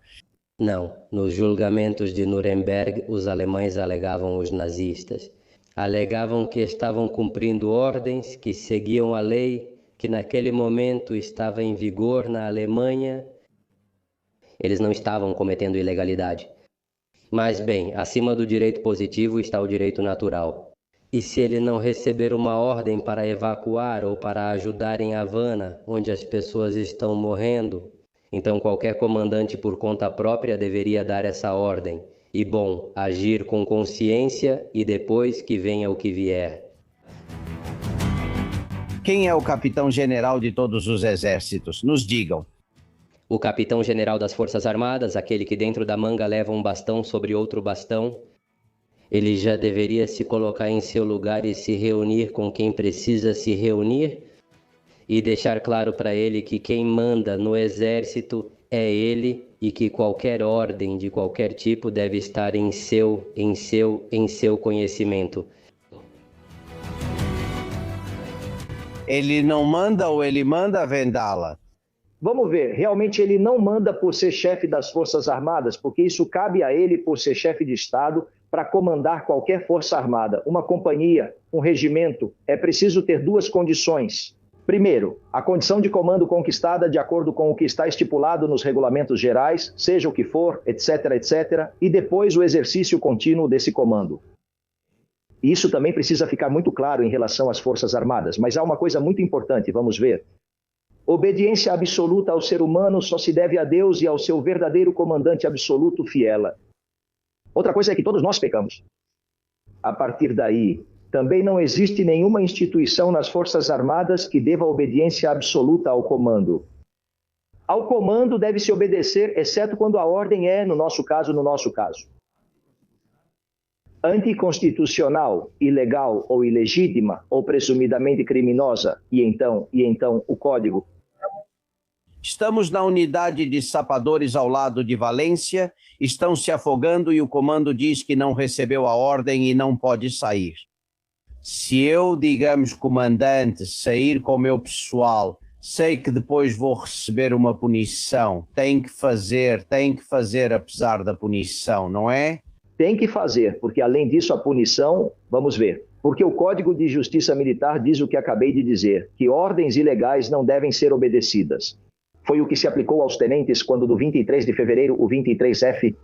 Não. Nos julgamentos de Nuremberg, os alemães alegavam os nazistas. Alegavam que estavam cumprindo ordens, que seguiam a lei, que naquele momento estava em vigor na Alemanha. Eles não estavam cometendo ilegalidade. Mas, bem, acima do direito positivo está o direito natural. E se ele não receber uma ordem para evacuar ou para ajudar em Havana, onde as pessoas estão morrendo, então qualquer comandante por conta própria deveria dar essa ordem. E, bom, agir com consciência e depois que venha o que vier. Quem é o capitão-general de todos os exércitos? Nos digam. O capitão-general das Forças Armadas, aquele que dentro da manga leva um bastão sobre outro bastão, ele já deveria se colocar em seu lugar e se reunir com quem precisa se reunir e deixar claro para ele que quem manda no exército é ele e que qualquer ordem de qualquer tipo deve estar em seu conhecimento. Ele não manda ou ele manda, Vendala? Vamos ver, realmente ele não manda por ser chefe das Forças Armadas, porque isso cabe a ele por ser chefe de Estado para comandar qualquer Força Armada. Uma companhia, um regimento, é preciso ter duas condições. Primeiro, a condição de comando conquistada de acordo com o que está estipulado nos regulamentos gerais, seja o que for, etc., etc., e depois o exercício contínuo desse comando. Isso também precisa ficar muito claro em relação às Forças Armadas, mas há uma coisa muito importante, vamos ver. Obediência absoluta ao ser humano só se deve a Deus e ao seu verdadeiro comandante absoluto Fiela. Outra coisa é que todos nós pecamos. A partir daí, também não existe nenhuma instituição nas Forças Armadas que deva obediência absoluta ao comando. Ao comando deve-se obedecer, exceto quando a ordem é, no nosso caso, anticonstitucional, ilegal ou ilegítima, ou presumidamente criminosa, e então o Código. Estamos na unidade de sapadores ao lado de Valência, estão se afogando e o comando diz que não recebeu a ordem e não pode sair. Se eu, digamos, comandante, sair com o meu pessoal, sei que depois vou receber uma punição. Tem que fazer apesar da punição, não é? Tem que fazer, porque além disso a punição, vamos ver. Porque o Código de Justiça Militar diz o que acabei de dizer, que ordens ilegais não devem ser obedecidas. Foi o que se aplicou aos tenentes quando do 23 de fevereiro, o 23F,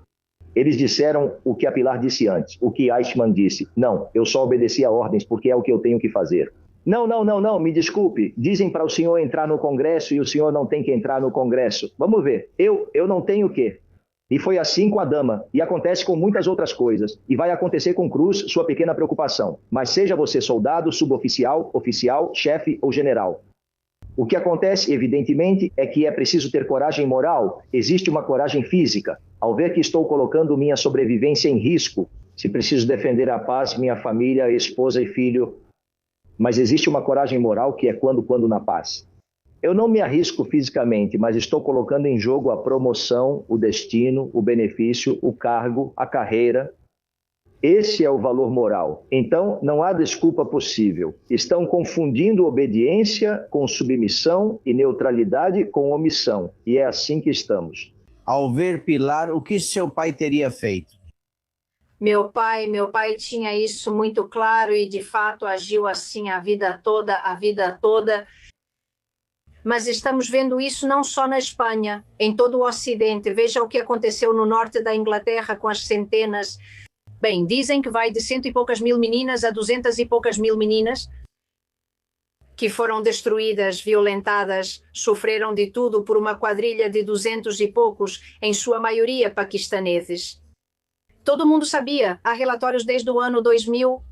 eles disseram o que a Pilar disse antes, o que Eichmann disse. Não, eu só obedeci a ordens porque é o que eu tenho que fazer. Não, me desculpe. Dizem para o senhor entrar no Congresso e o senhor não tem que entrar no Congresso. Vamos ver, eu não tenho o quê? E foi assim com a dama, e acontece com muitas outras coisas. E vai acontecer com Cruz, sua pequena preocupação. Mas seja você soldado, suboficial, oficial, chefe ou general. O que acontece, evidentemente, é que é preciso ter coragem moral. Existe uma coragem física. Ao ver que estou colocando minha sobrevivência em risco, se preciso defender a paz, minha família, esposa e filho. Mas existe uma coragem moral que é quando na paz. Eu não me arrisco fisicamente, mas estou colocando em jogo a promoção, o destino, o benefício, o cargo, a carreira. Esse é o valor moral. Então, não há desculpa possível. Estão confundindo obediência com submissão e neutralidade com omissão. E é assim que estamos. Ao ver Pilar, o que seu pai teria feito? Meu pai tinha isso muito claro e, de fato, agiu assim a vida toda. Mas estamos vendo isso não só na Espanha, em todo o Ocidente. Veja o que aconteceu no norte da Inglaterra com as centenas. Bem, dizem que vai de 100 e poucas mil meninas a 200 e poucas mil meninas que foram destruídas, violentadas, sofreram de tudo por uma quadrilha de 200 e poucos, em sua maioria paquistaneses. Todo mundo sabia, há relatórios desde o ano 2000.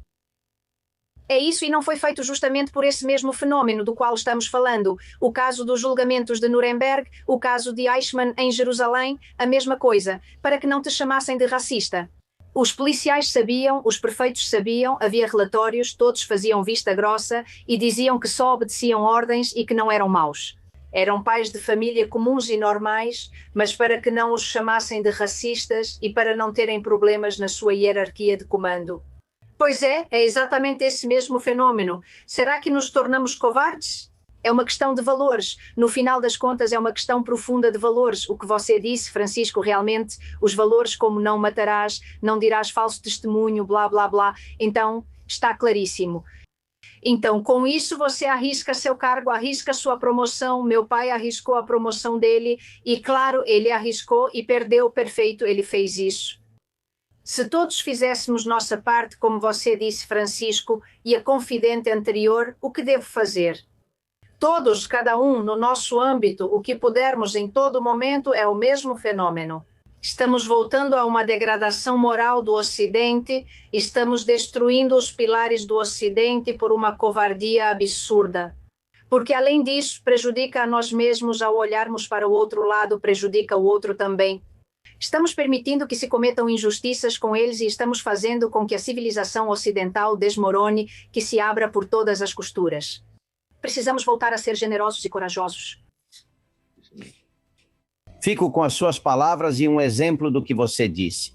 É isso, e não foi feito justamente por esse mesmo fenômeno do qual estamos falando. O caso dos julgamentos de Nuremberg, o caso de Eichmann em Jerusalém, a mesma coisa, para que não te chamassem de racista. Os policiais sabiam, os prefeitos sabiam, havia relatórios, todos faziam vista grossa e diziam que só obedeciam ordens e que não eram maus. Eram pais de família comuns e normais, mas para que não os chamassem de racistas e para não terem problemas na sua hierarquia de comando. Pois é exatamente esse mesmo fenômeno. Será que nos tornamos covardes? É uma questão de valores. No final das contas, é uma questão profunda de valores. O que você disse, Francisco, realmente, os valores como não matarás, não dirás falso testemunho, blá, blá, blá. Então, está claríssimo. Então, com isso, você arrisca seu cargo, arrisca sua promoção. Meu pai arriscou a promoção dele e, claro, ele arriscou e perdeu. Perfeito, ele fez isso. Se todos fizéssemos nossa parte, como você disse, Francisco, e a confidente anterior, o que devo fazer? Todos, cada um, no nosso âmbito, o que pudermos em todo momento é o mesmo fenômeno. Estamos voltando a uma degradação moral do Ocidente, estamos destruindo os pilares do Ocidente por uma covardia absurda. Porque, além disso, prejudica a nós mesmos ao olharmos para o outro lado, prejudica o outro também. Estamos permitindo que se cometam injustiças com eles e estamos fazendo com que a civilização ocidental desmorone, que se abra por todas as costuras. Precisamos voltar a ser generosos e corajosos. Fico com as suas palavras e um exemplo do que você disse.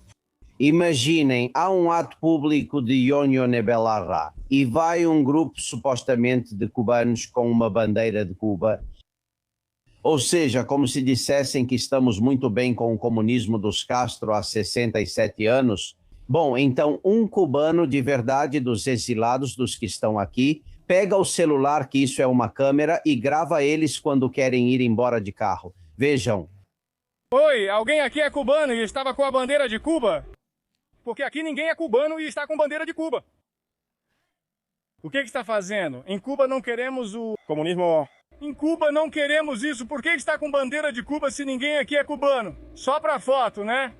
Imaginem, há um ato público de Yonyon Belarra e vai um grupo supostamente de cubanos com uma bandeira de Cuba. Ou seja, como se dissessem que estamos muito bem com o comunismo dos Castro há 67 anos. Bom, então um cubano de verdade dos exilados, dos que estão aqui, pega o celular, que isso é uma câmera, e grava eles quando querem ir embora de carro. Vejam. Oi, alguém aqui é cubano e estava com a bandeira de Cuba? Porque aqui ninguém é cubano e está com bandeira de Cuba. O que está fazendo? Em Cuba não queremos o comunismo. Em Cuba não queremos isso. Por que está com bandeira de Cuba se ninguém aqui é cubano? Só pra foto, né?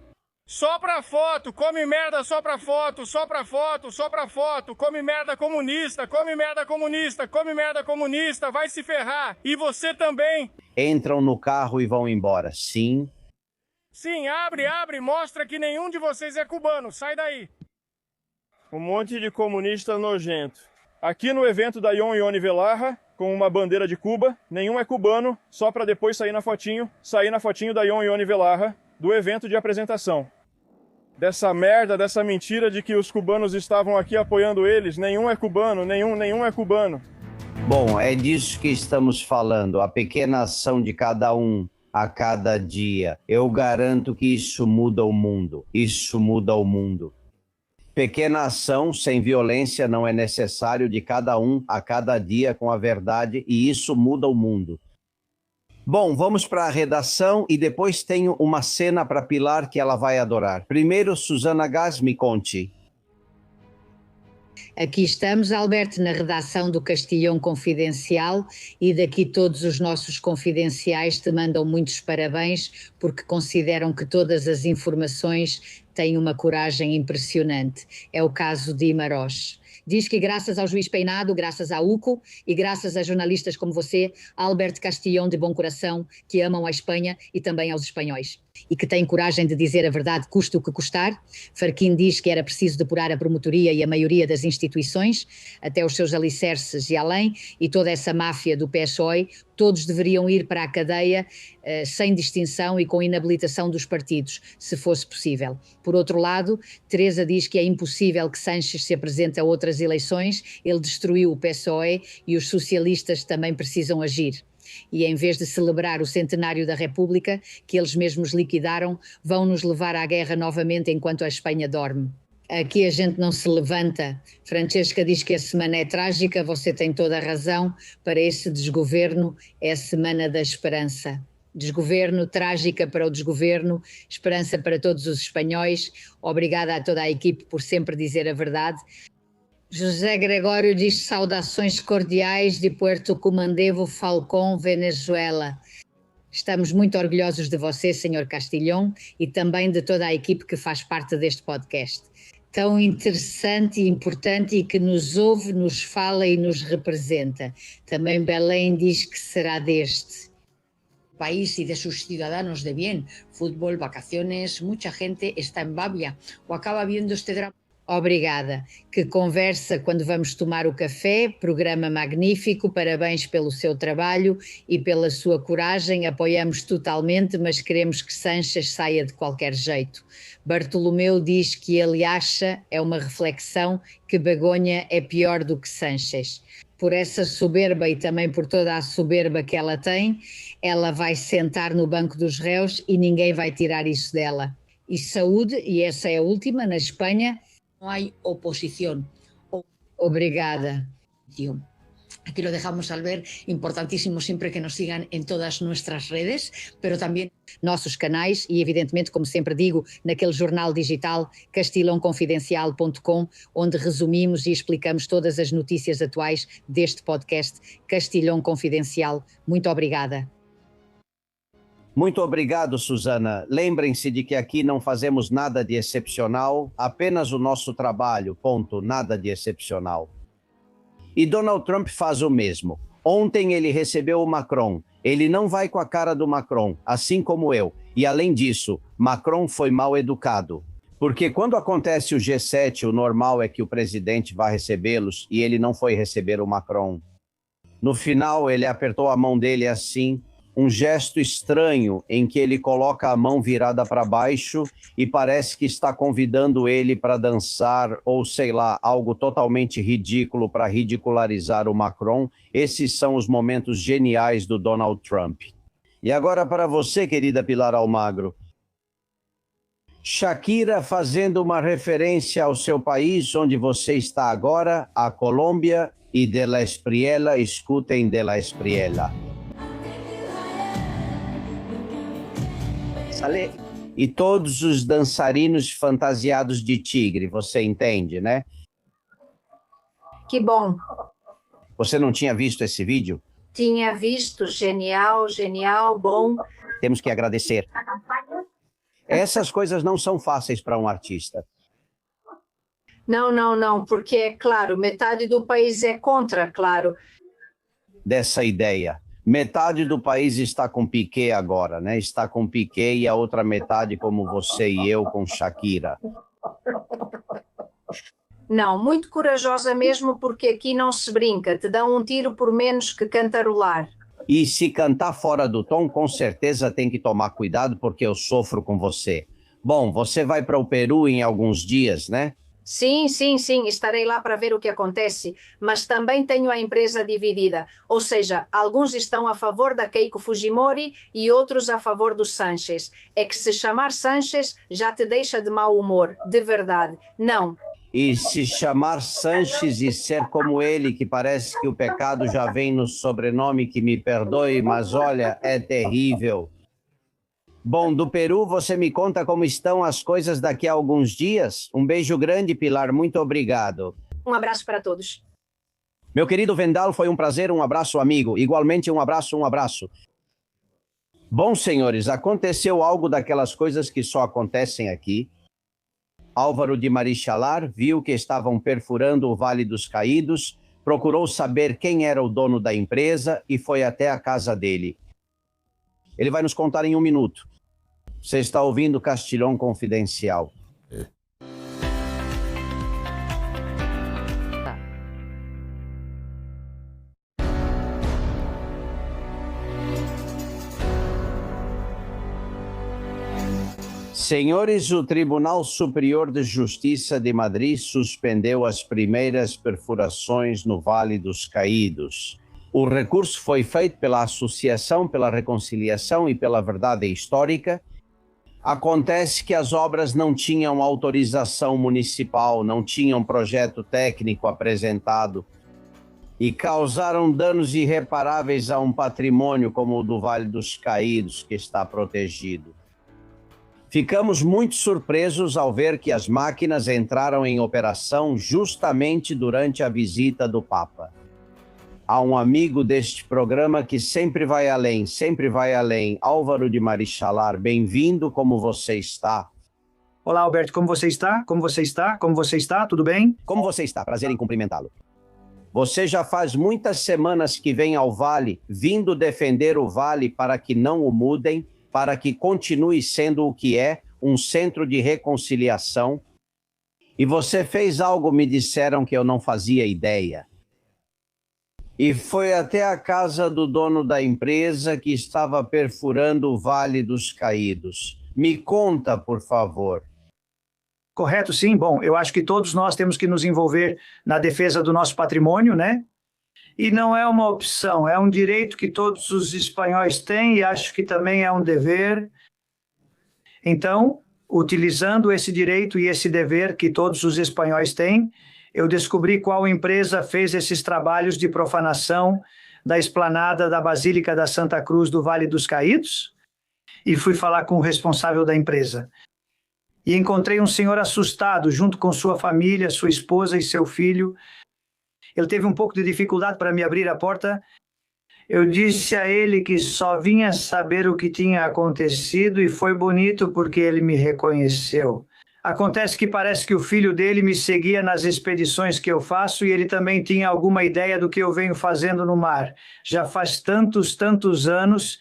Só pra foto, come merda só pra foto, só pra foto, só pra foto, come merda comunista, come merda comunista, come merda comunista, vai se ferrar. E você também. Entram no carro e vão embora, sim. Sim, abre, mostra que nenhum de vocês é cubano, sai daí. Um monte de comunista nojento. Aqui no evento da Yonyon Belarra, com uma bandeira de Cuba, nenhum é cubano, só pra depois sair na fotinho da Yonyon Belarra, do evento de apresentação. Dessa merda, dessa mentira de que os cubanos estavam aqui apoiando eles, nenhum é cubano, nenhum é cubano. Bom, é disso que estamos falando, a pequena ação de cada um a cada dia. Eu garanto que isso muda o mundo, isso muda o mundo. Pequena ação sem violência não é necessário de cada um a cada dia com a verdade e isso muda o mundo. Bom, vamos para a redação e depois tenho uma cena para Pilar que ela vai adorar. Primeiro, Susana Gás, me conte. Aqui estamos, Alberto, na redação do Castilhão Confidencial e daqui todos os nossos confidenciais te mandam muitos parabéns porque consideram que todas as informações têm uma coragem impressionante. É o caso de Imarós. Diz que graças ao juiz Peinado, graças à UCO e graças a jornalistas como você, Alberto Castilhão de bom coração, que amam a Espanha e também aos espanhóis. e que tem coragem de dizer a verdade, custe o que custar. Farquín diz que era preciso depurar a promotoria e a maioria das instituições, até os seus alicerces e além, e toda essa máfia do PSOE, todos deveriam ir para a cadeia sem distinção e com inabilitação dos partidos, se fosse possível. Por outro lado, Teresa diz que é impossível que Sánchez se apresente a outras eleições, ele destruiu o PSOE e os socialistas também precisam agir. E em vez de celebrar o centenário da República, que eles mesmos liquidaram, vão nos levar à guerra novamente enquanto a Espanha dorme. Aqui a gente não se levanta. Francesca diz que a semana é trágica, você tem toda a razão. Para esse desgoverno é a semana da esperança. Desgoverno, trágica para o desgoverno, esperança para todos os espanhóis. Obrigada a toda a equipe por sempre dizer a verdade. José Gregório diz saudações cordiais de Puerto Comandebo, Falcón, Venezuela. Estamos muito orgulhosos de você, Sr. Castillón, e também de toda a equipe que faz parte deste podcast. Tão interessante e importante e que nos ouve, nos fala e nos representa. Também Belém diz que será deste país y de sus ciudadanos de bien. Fútbol, vacaciones, mucha gente está en babia o acaba viendo este drama. Obrigada. Que conversa quando vamos tomar o café, programa magnífico, parabéns pelo seu trabalho e pela sua coragem, apoiamos totalmente, mas queremos que Sánchez saia de qualquer jeito. Bartolomeu diz que ele acha, é uma reflexão, que Begonha é pior do que Sánchez. Por essa soberba e também por toda a soberba que ela tem, ela vai sentar no banco dos réus e ninguém vai tirar isso dela. E saúde, e essa é a última, na Espanha, no hay oposición. Obrigada. Aquí lo dejamos al ver, importantísimo siempre que nos sigan en todas nuestras redes, pero también nossos canais e evidentemente, como sempre digo, naquele jornal digital castilhãoconfidencial.com, onde resumimos e explicamos todas as notícias atuais deste podcast Castilhão Confidencial. Muito obrigada. Muito obrigado, Susana. Lembrem-se de que aqui não fazemos nada de excepcional, apenas o nosso trabalho, ponto, nada de excepcional. E Donald Trump faz o mesmo. Ontem ele recebeu o Macron. Ele não vai com a cara do Macron, assim como eu. E além disso, Macron foi mal educado. Porque quando acontece o G7, o normal é que o presidente vá recebê-los e ele não foi receber o Macron. No final, ele apertou a mão dele assim, um gesto estranho em que ele coloca a mão virada para baixo e parece que está convidando ele para dançar ou, sei lá, algo totalmente ridículo para ridicularizar o Macron. Esses são os momentos geniais do Donald Trump. E agora para você, querida Pilar Almagro. Shakira fazendo uma referência ao seu país onde você está agora, a Colômbia, e De La Espriella, escutem De La Espriella. E todos os dançarinos fantasiados de tigre, você entende, né? Que bom. Você não tinha visto esse vídeo? Tinha visto, genial, genial, bom. Temos que agradecer. Essas coisas não são fáceis para um artista. Não, porque, é claro, metade do país é contra, claro. Dessa ideia. Metade do país está com Piqué agora, né? Está com Piqué e a outra metade, como você e eu, com Shakira. Não, muito corajosa mesmo, porque aqui não se brinca. Te dão um tiro por menos que cantarolar. E se cantar fora do tom, com certeza tem que tomar cuidado, porque eu sofro com você. Bom, você vai para o Peru em alguns dias, né? Sim, estarei lá para ver o que acontece, mas também tenho a empresa dividida, ou seja, alguns estão a favor da Keiko Fujimori e outros a favor do Sánchez. É que se chamar Sánchez já te deixa de mau humor, de verdade, não. E se chamar Sánchez e ser como ele, que parece que o pecado já vem no sobrenome, que me perdoe, mas olha, é terrível. Bom, do Peru, você me conta como estão as coisas daqui a alguns dias? Um beijo grande, Pilar, muito obrigado. Um abraço para todos. Meu querido Vendal, foi um prazer, um abraço, amigo. Igualmente, um abraço, um abraço. Bom, senhores, aconteceu algo daquelas coisas que só acontecem aqui. Álvaro de Marichalar viu que estavam perfurando o Vale dos Caídos, procurou saber quem era o dono da empresa e foi até a casa dele. Ele vai nos contar em 1 minuto. Você está ouvindo Castilhão Confidencial. Senhores, o Tribunal Superior de Justiça de Madrid suspendeu as primeiras perfurações no Vale dos Caídos. O recurso foi feito pela Associação pela Reconciliação e pela Verdade Histórica. Acontece que as obras não tinham autorização municipal, não tinham projeto técnico apresentado e causaram danos irreparáveis a um patrimônio como o do Vale dos Caídos, que está protegido. Ficamos muito surpresos ao ver que as máquinas entraram em operação justamente durante a visita do Papa. Há um amigo deste programa que sempre vai além, Álvaro de Marichalar. Bem-vindo, como você está? Olá, Alberto, como você está? Como você está? Como você está? Tudo bem? Como você está? Prazer em cumprimentá-lo. Você já faz muitas semanas que vem ao Vale, vindo defender o Vale para que não o mudem, para que continue sendo o que é, um centro de reconciliação. E você fez algo, me disseram, que eu não fazia ideia. E foi até a casa do dono da empresa que estava perfurando o Vale dos Caídos. Me conta, por favor. Correto, sim. Bom, eu acho que todos nós temos que nos envolver na defesa do nosso patrimônio, né? E não é uma opção, é um direito que todos os espanhóis têm e acho que também é um dever. Então, utilizando esse direito e esse dever que todos os espanhóis têm, eu descobri qual empresa fez esses trabalhos de profanação da esplanada da Basílica da Santa Cruz do Vale dos Caídos e fui falar com o responsável da empresa. E encontrei um senhor assustado junto com sua família, sua esposa e seu filho. Ele teve um pouco de dificuldade para me abrir a porta. Eu disse a ele que só vinha saber o que tinha acontecido e foi bonito porque ele me reconheceu. Acontece que parece que o filho dele me seguia nas expedições que eu faço e ele também tinha alguma ideia do que eu venho fazendo no mar. Já faz tantos anos.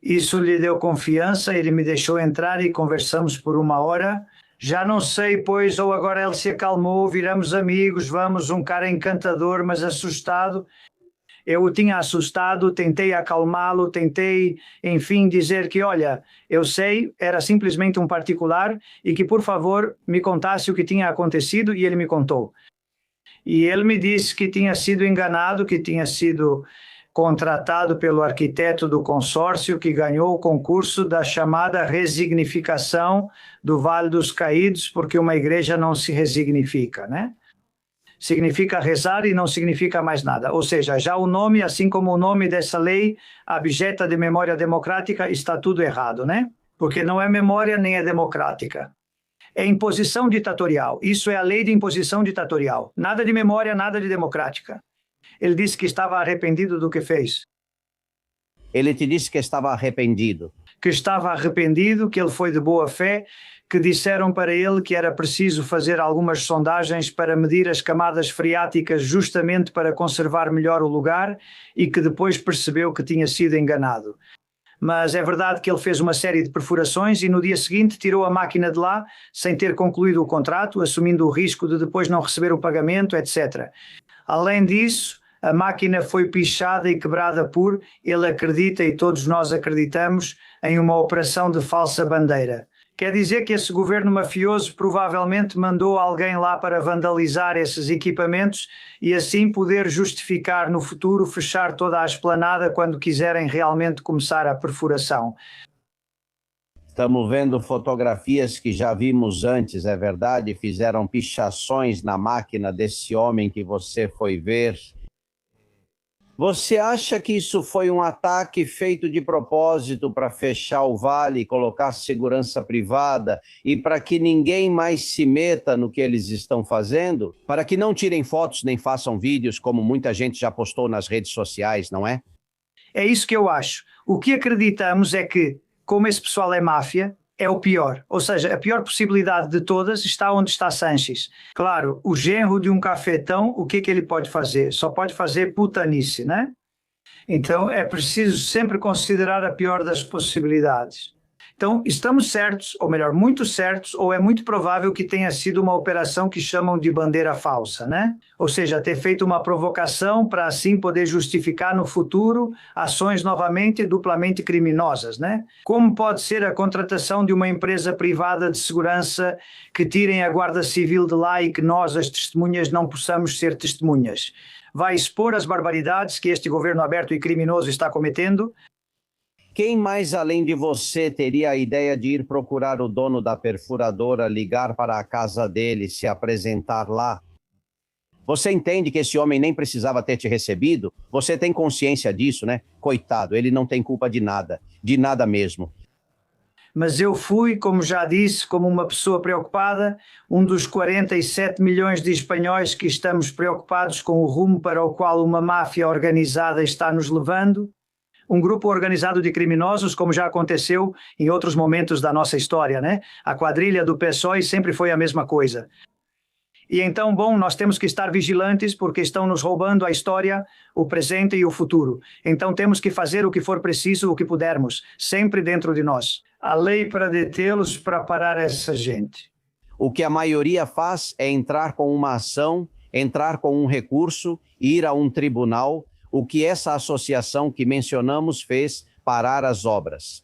Isso lhe deu confiança, ele me deixou entrar e conversamos por 1 hora. Já não sei, pois, ou agora ele se acalmou, viramos amigos, um cara encantador, mas assustado. Eu o tinha assustado, tentei acalmá-lo, tentei, enfim, dizer que, olha, eu sei, era simplesmente um particular e que, por favor, me contasse o que tinha acontecido e ele me contou. E ele me disse que tinha sido enganado, que tinha sido contratado pelo arquiteto do consórcio que ganhou o concurso da chamada resignificação do Vale dos Caídos, porque uma igreja não se resignifica, né? Significa rezar e não significa mais nada. Ou seja, já o nome, assim como o nome dessa lei abjeta de memória democrática, está tudo errado, né? Porque não é memória nem é democrática. É imposição ditatorial. Isso é a lei de imposição ditatorial. Nada de memória, nada de democrática. Ele disse que estava arrependido do que fez. Ele te disse que estava arrependido. Que estava arrependido, que ele foi de boa fé, que disseram para ele que era preciso fazer algumas sondagens para medir as camadas freáticas justamente para conservar melhor o lugar e que depois percebeu que tinha sido enganado. Mas é verdade que ele fez uma série de perfurações e no dia seguinte tirou a máquina de lá sem ter concluído o contrato, assumindo o risco de depois não receber o pagamento, etc. Além disso, a máquina foi pichada e quebrada por, ele acredita e todos nós acreditamos, em uma operação de falsa bandeira. Quer dizer que esse governo mafioso provavelmente mandou alguém lá para vandalizar esses equipamentos e assim poder justificar no futuro fechar toda a esplanada quando quiserem realmente começar a perfuração. Estamos vendo fotografias que já vimos antes, é verdade? Fizeram pichações na máquina desse homem que você foi ver. Você acha que isso foi um ataque feito de propósito para fechar o vale, colocar segurança privada e para que ninguém mais se meta no que eles estão fazendo? Para que não tirem fotos nem façam vídeos, como muita gente já postou nas redes sociais, não é? É isso que eu acho. O que acreditamos é que, como esse pessoal é máfia, é o pior. Ou seja, a pior possibilidade de todas está onde está Sanches. Claro, o genro de um cafetão, o que ele pode fazer? Só pode fazer putanice, né? Então é preciso sempre considerar a pior das possibilidades. Então, estamos certos, ou melhor, muito certos, ou é muito provável que tenha sido uma operação que chamam de bandeira falsa, né? Ou seja, ter feito uma provocação para assim poder justificar no futuro ações novamente duplamente criminosas, né? Como pode ser a contratação de uma empresa privada de segurança que tirem a Guarda Civil de lá e que nós, as testemunhas, não possamos ser testemunhas? Vai expor as barbaridades que este governo aberto e criminoso está cometendo? Quem mais além de você teria a ideia de ir procurar o dono da perfuradora, ligar para a casa dele, se apresentar lá? Você entende que esse homem nem precisava ter te recebido? Você tem consciência disso, né? Coitado, ele não tem culpa de nada mesmo. Mas eu fui, como já disse, como uma pessoa preocupada, um dos 47 milhões de espanhóis que estamos preocupados com o rumo para o qual uma máfia organizada está nos levando. Um grupo organizado de criminosos, como já aconteceu em outros momentos da nossa história, né? A quadrilha do PSOE sempre foi a mesma coisa. E então, bom, nós temos que estar vigilantes porque estão nos roubando a história, o presente e o futuro. Então temos que fazer o que for preciso, o que pudermos, sempre dentro de nós. A lei para detê-los, para parar essa gente. O que a maioria faz é entrar com uma ação, entrar com um recurso, ir a um tribunal, o que essa associação que mencionamos fez, parar as obras.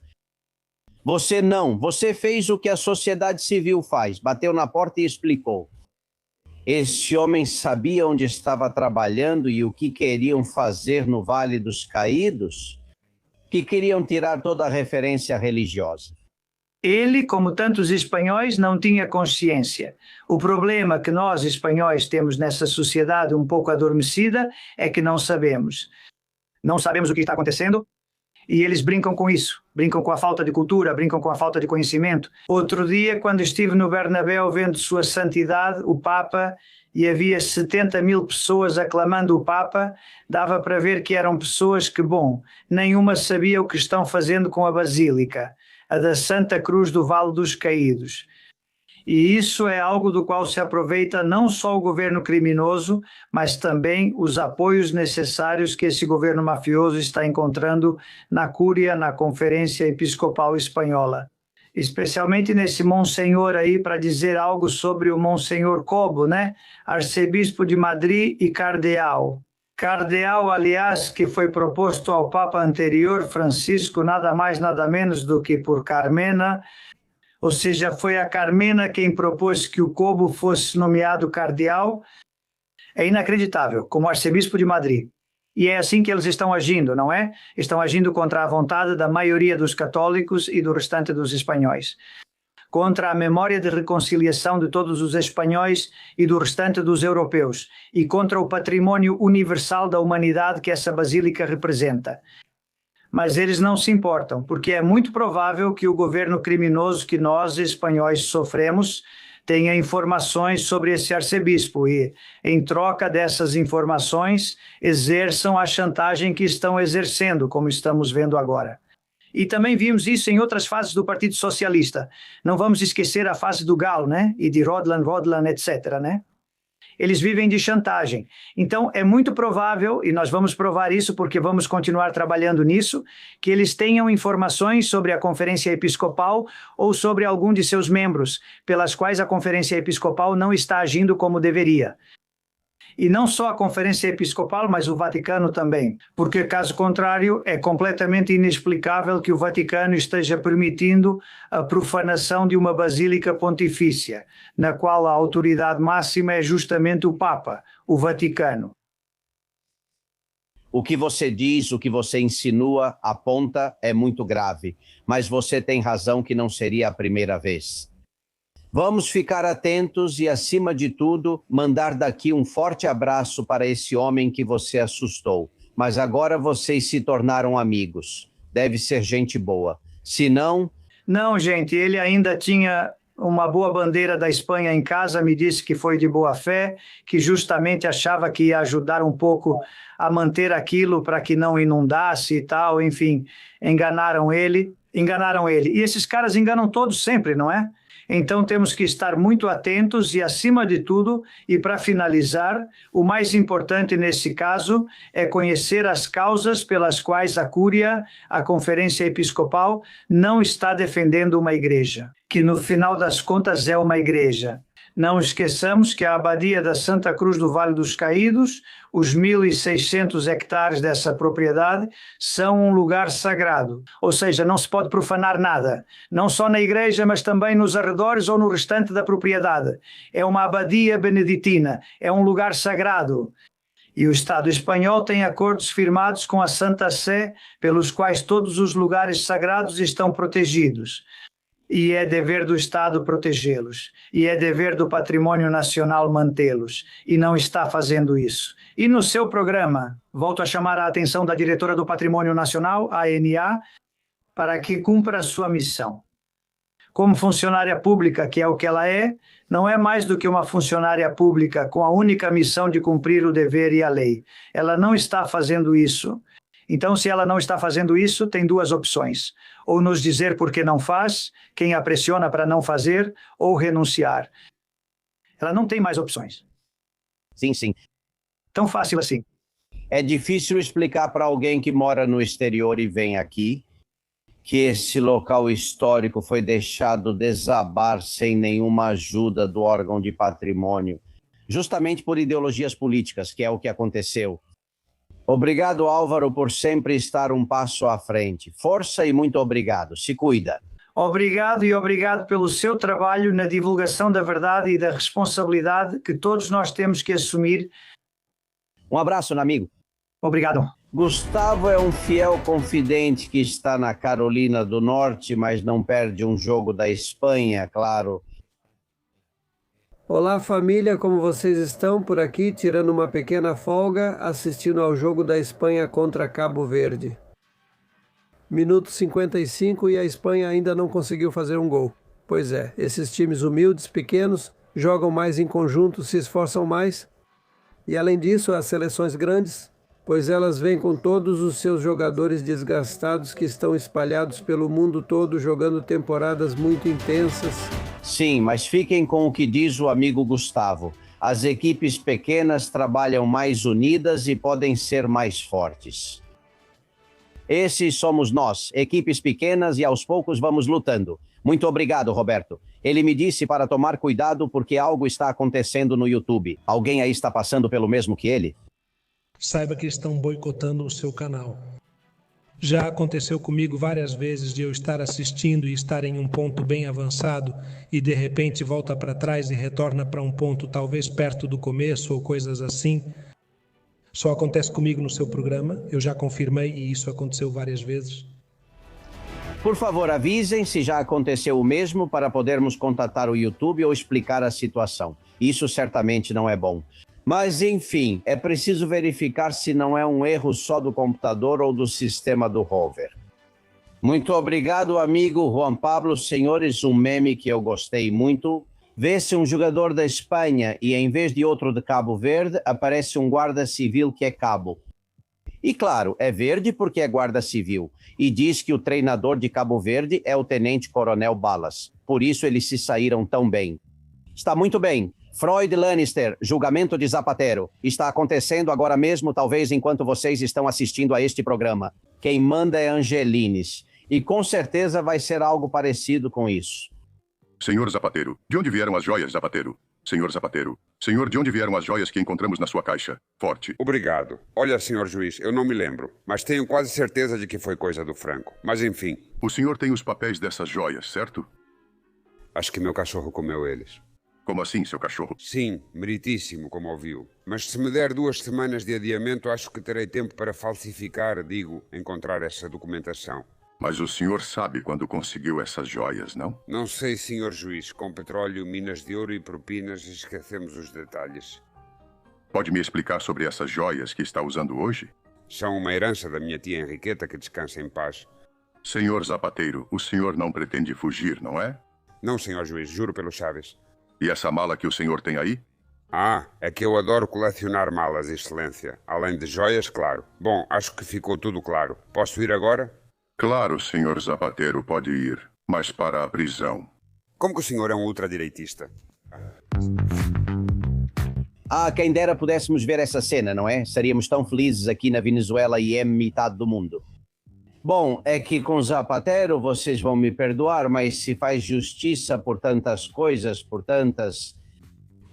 Você não, você fez o que a sociedade civil faz, bateu na porta e explicou. Esse homem sabia onde estava trabalhando e o que queriam fazer no Vale dos Caídos, que queriam tirar toda a referência religiosa. Ele, como tantos espanhóis, não tinha consciência. O problema que nós, espanhóis, temos nessa sociedade um pouco adormecida é que não sabemos. Não sabemos o que está acontecendo e eles brincam com isso. Brincam com a falta de cultura, brincam com a falta de conhecimento. Outro dia, quando estive no Bernabéu vendo Sua Santidade, o Papa, e havia 70 mil pessoas aclamando o Papa, dava para ver que eram pessoas que, bom, nenhuma sabia o que estão fazendo com a Basílica, a da Santa Cruz do Vale dos Caídos. E isso é algo do qual se aproveita não só o governo criminoso, mas também os apoios necessários que esse governo mafioso está encontrando na Cúria, na Conferência Episcopal Espanhola. Especialmente nesse Monsenhor aí, para dizer algo sobre o Monsenhor Cobo, né? Arcebispo de Madrid e cardeal. Cardeal, aliás, que foi proposto ao Papa anterior, Francisco, nada mais, nada menos do que por Carmena, ou seja, foi a Carmena quem propôs que o Cobo fosse nomeado cardeal. É inacreditável, como arcebispo de Madrid. E é assim que eles estão agindo, não é? Estão agindo contra a vontade da maioria dos católicos e do restante dos espanhóis. Contra a memória de reconciliação de todos os espanhóis e do restante dos europeus, e contra o patrimônio universal da humanidade que essa basílica representa. Mas eles não se importam, porque é muito provável que o governo criminoso que nós, espanhóis, sofremos, tenha informações sobre esse arcebispo e, em troca dessas informações, exerçam a chantagem que estão exercendo, como estamos vendo agora. E também vimos isso em outras fases do Partido Socialista. Não vamos esquecer a fase do Galo, né? E de Rodlan, etc., né? Eles vivem de chantagem. Então, é muito provável, e nós vamos provar isso porque vamos continuar trabalhando nisso, que eles tenham informações sobre a Conferência Episcopal ou sobre algum de seus membros, pelas quais a Conferência Episcopal não está agindo como deveria. E não só a Conferência Episcopal, mas o Vaticano também, porque, caso contrário, é completamente inexplicável que o Vaticano esteja permitindo a profanação de uma basílica pontifícia, na qual a autoridade máxima é justamente o Papa, o Vaticano. O que você diz, o que você insinua, aponta, é muito grave, mas você tem razão que não seria a primeira vez. Vamos ficar atentos e, acima de tudo, mandar daqui um forte abraço para esse homem que você assustou. Mas agora vocês se tornaram amigos. Deve ser gente boa. Se não... Não, gente, ele ainda tinha uma boa bandeira da Espanha em casa, me disse que foi de boa fé, que justamente achava que ia ajudar um pouco a manter aquilo para que não inundasse e tal, enfim, enganaram ele. E esses caras enganam todos sempre, não é? Então temos que estar muito atentos e, acima de tudo, e para finalizar, o mais importante nesse caso é conhecer as causas pelas quais a Cúria, a Conferência Episcopal, não está defendendo uma igreja, que no final das contas é uma igreja. Não esqueçamos que a Abadia da Santa Cruz do Vale dos Caídos, os 1.600 hectares dessa propriedade, são um lugar sagrado. Ou seja, não se pode profanar nada, não só na igreja, mas também nos arredores ou no restante da propriedade. É uma abadia beneditina, é um lugar sagrado. E o Estado espanhol tem acordos firmados com a Santa Sé, pelos quais todos os lugares sagrados estão protegidos. E é dever do Estado protegê-los. E é dever do patrimônio nacional mantê-los. E não está fazendo isso. E no seu programa, volto a chamar a atenção da diretora do Patrimônio Nacional, ANA, para que cumpra a sua missão. Como funcionária pública, que é o que ela é, não é mais do que uma funcionária pública com a única missão de cumprir o dever e a lei. Ela não está fazendo isso. Então, se ela não está fazendo isso, tem duas opções. Ou nos dizer por que não faz, quem a pressiona para não fazer, ou renunciar. Ela não tem mais opções. Sim, sim. Tão fácil assim. É difícil explicar para alguém que mora no exterior e vem aqui que esse local histórico foi deixado desabar sem nenhuma ajuda do órgão de patrimônio, justamente por ideologias políticas, que é o que aconteceu. Obrigado, Álvaro, por sempre estar um passo à frente. Força e muito obrigado. Se cuida. Obrigado e obrigado pelo seu trabalho na divulgação da verdade e da responsabilidade que todos nós temos que assumir. Um abraço, amigo. Obrigado. Gustavo é um fiel confidente que está na Carolina do Norte, mas não perde um jogo da Espanha, claro. Olá, família, como vocês estão? Por aqui, tirando uma pequena folga, assistindo ao jogo da Espanha contra Cabo Verde. Minuto 55 e a Espanha ainda não conseguiu fazer um gol. Pois é, esses times humildes, pequenos, jogam mais em conjunto, se esforçam mais. E além disso, as seleções grandes, pois elas vêm com todos os seus jogadores desgastados que estão espalhados pelo mundo todo, jogando temporadas muito intensas. Sim, mas fiquem com o que diz o amigo Gustavo. As equipes pequenas trabalham mais unidas e podem ser mais fortes. Esses somos nós, equipes pequenas, e aos poucos vamos lutando. Muito obrigado, Roberto. Ele me disse para tomar cuidado porque algo está acontecendo no YouTube. Alguém aí está passando pelo mesmo que ele? Saiba que estão boicotando o seu canal. Já aconteceu comigo várias vezes de eu estar assistindo e estar em um ponto bem avançado e de repente volta para trás e retorna para um ponto talvez perto do começo ou coisas assim. Só acontece comigo no seu programa, eu já confirmei e isso aconteceu várias vezes. Por favor, avisem se já aconteceu o mesmo para podermos contatar o YouTube ou explicar a situação. Isso certamente não é bom. Mas, enfim, é preciso verificar se não é um erro só do computador ou do sistema do rover. Muito obrigado, amigo Juan Pablo. Senhores, um meme que eu gostei muito. Vê-se um jogador da Espanha e, em vez de outro de Cabo Verde, aparece um guarda civil que é cabo. E, claro, é verde porque é guarda civil. E diz que o treinador de Cabo Verde é o tenente-coronel Balas. Por isso eles se saíram tão bem. Está muito bem. Freud Lannister, julgamento de Zapatero. Está acontecendo agora mesmo, talvez enquanto vocês estão assistindo a este programa. Quem manda é Angelines. E com certeza vai ser algo parecido com isso. Senhor Zapatero, de onde vieram as joias, Zapatero? Senhor Zapatero, senhor, de onde vieram as joias que encontramos na sua caixa? Forte. Obrigado. Olha, senhor juiz, eu não me lembro, mas tenho quase certeza de que foi coisa do Franco. Mas enfim. O senhor tem os papéis dessas joias, certo? Acho que meu cachorro comeu eles. Como assim, seu cachorro? Sim, meritíssimo, como ouviu. Mas se me der 2 semanas de adiamento, acho que terei tempo para falsificar, encontrar essa documentação. Mas o senhor sabe quando conseguiu essas joias, não? Não sei, senhor juiz. Com petróleo, minas de ouro e propinas, esquecemos os detalhes. Pode me explicar sobre essas joias que está usando hoje? São uma herança da minha tia Henriqueta, que descansa em paz. Senhor Zapatero, o senhor não pretende fugir, não é? Não, senhor juiz, juro pelo Chaves. E essa mala que o senhor tem aí? Ah, é que eu adoro colecionar malas, excelência. Além de joias, claro. Bom, acho que ficou tudo claro. Posso ir agora? Claro, senhor Zapatero, pode ir. Mas para a prisão. Como que o senhor é um ultradireitista? Ah, quem dera pudéssemos ver essa cena, não é? Seríamos tão felizes aqui na Venezuela e é metade do mundo. Bom, é que com Zapatero, vocês vão me perdoar, mas se faz justiça por tantas coisas, por tantas...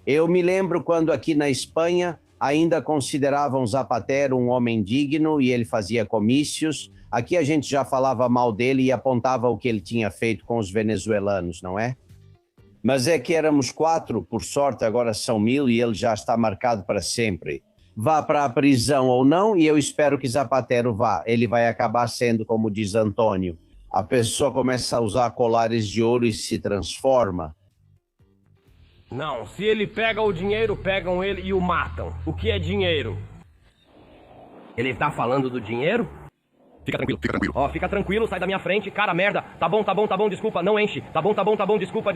Eu me lembro quando aqui na Espanha ainda consideravam Zapatero um homem digno e ele fazia comícios. Aqui a gente já falava mal dele e apontava o que ele tinha feito com os venezuelanos, não é? Mas é que éramos 4, por sorte agora são 1000 e ele já está marcado para sempre. Vá para a prisão ou não, e eu espero que Zapatero vá. Ele vai acabar sendo, como diz Antônio, a pessoa começa a usar colares de ouro e se transforma. Não, se ele pega o dinheiro, pegam ele e o matam. O que é dinheiro? Ele tá falando do dinheiro? Fica tranquilo, fica tranquilo. Ó, fica tranquilo, sai da minha frente, cara, merda. Tá bom, desculpa, não enche. Tá bom, desculpa.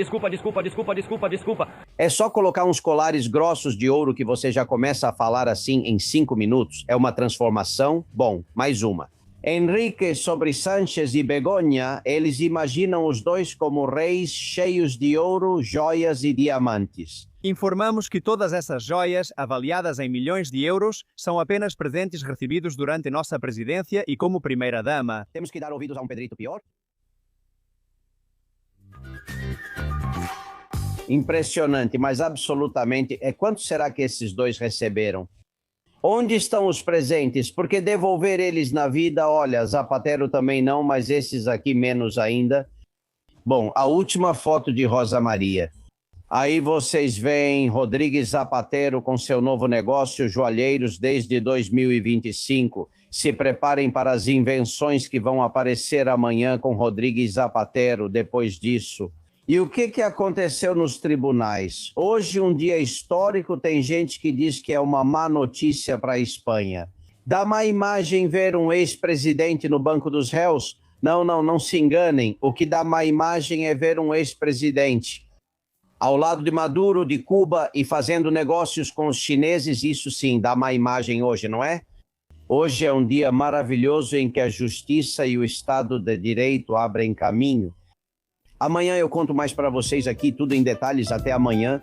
É só colocar uns colares grossos de ouro que você já começa a falar assim em 5 minutos. É uma transformação? Bom, mais uma. Henrique sobre Sánchez e Begonha, eles imaginam os dois como reis cheios de ouro, joias e diamantes. Informamos que todas essas joias, avaliadas em milhões de euros, são apenas presentes recebidos durante nossa presidência e como primeira-dama. Temos que dar ouvidos a um Pedrito pior? Impressionante, mas absolutamente. Quanto será que esses dois receberam? Onde estão os presentes? Porque devolver eles na vida, olha, Zapatero também não, mas esses aqui menos ainda. Bom, a última foto de Rosa Maria. Aí vocês veem Rodrigues Zapatero com seu novo negócio, joalheiros desde 2025. Se preparem para as invenções que vão aparecer amanhã com Rodrigues Zapatero depois disso. E o que aconteceu nos tribunais? Hoje, um dia histórico, tem gente que diz que é uma má notícia para a Espanha. Dá má imagem ver um ex-presidente no banco dos réus? Não se enganem. O que dá má imagem é ver um ex-presidente ao lado de Maduro, de Cuba e fazendo negócios com os chineses. Isso sim, dá má imagem hoje, não é? Hoje é um dia maravilhoso em que a justiça e o Estado de Direito abrem caminho. Amanhã eu conto mais para vocês aqui, tudo em detalhes. Até amanhã.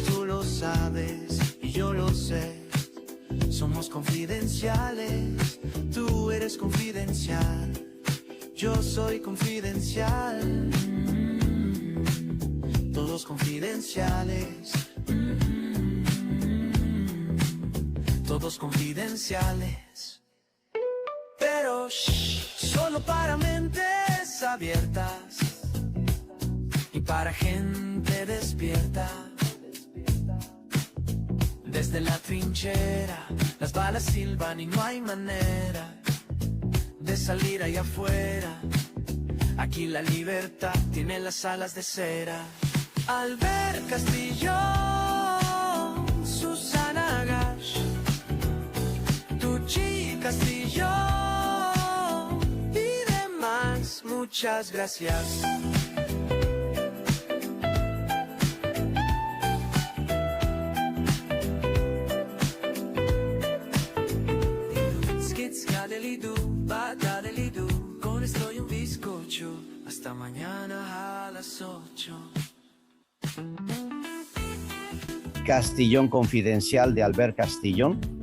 Tú lo sabes y yo lo sé. Somos confidenciales. Tú eres confidencial. Yo soy confidencial. Todos confidenciales. Todos confidenciales. Pero solo para mentes abiertas y para gente despierta. Desde la trinchera las balas silban y no hay manera de salir allá afuera. Aquí la libertad tiene las alas de cera. Albert Castillo, Susana Gash, Tucci Castillo y demás. Muchas gracias. Con esto y un bizcocho. Hasta mañana a las 8. Castillón Confidencial de Albert Castillón.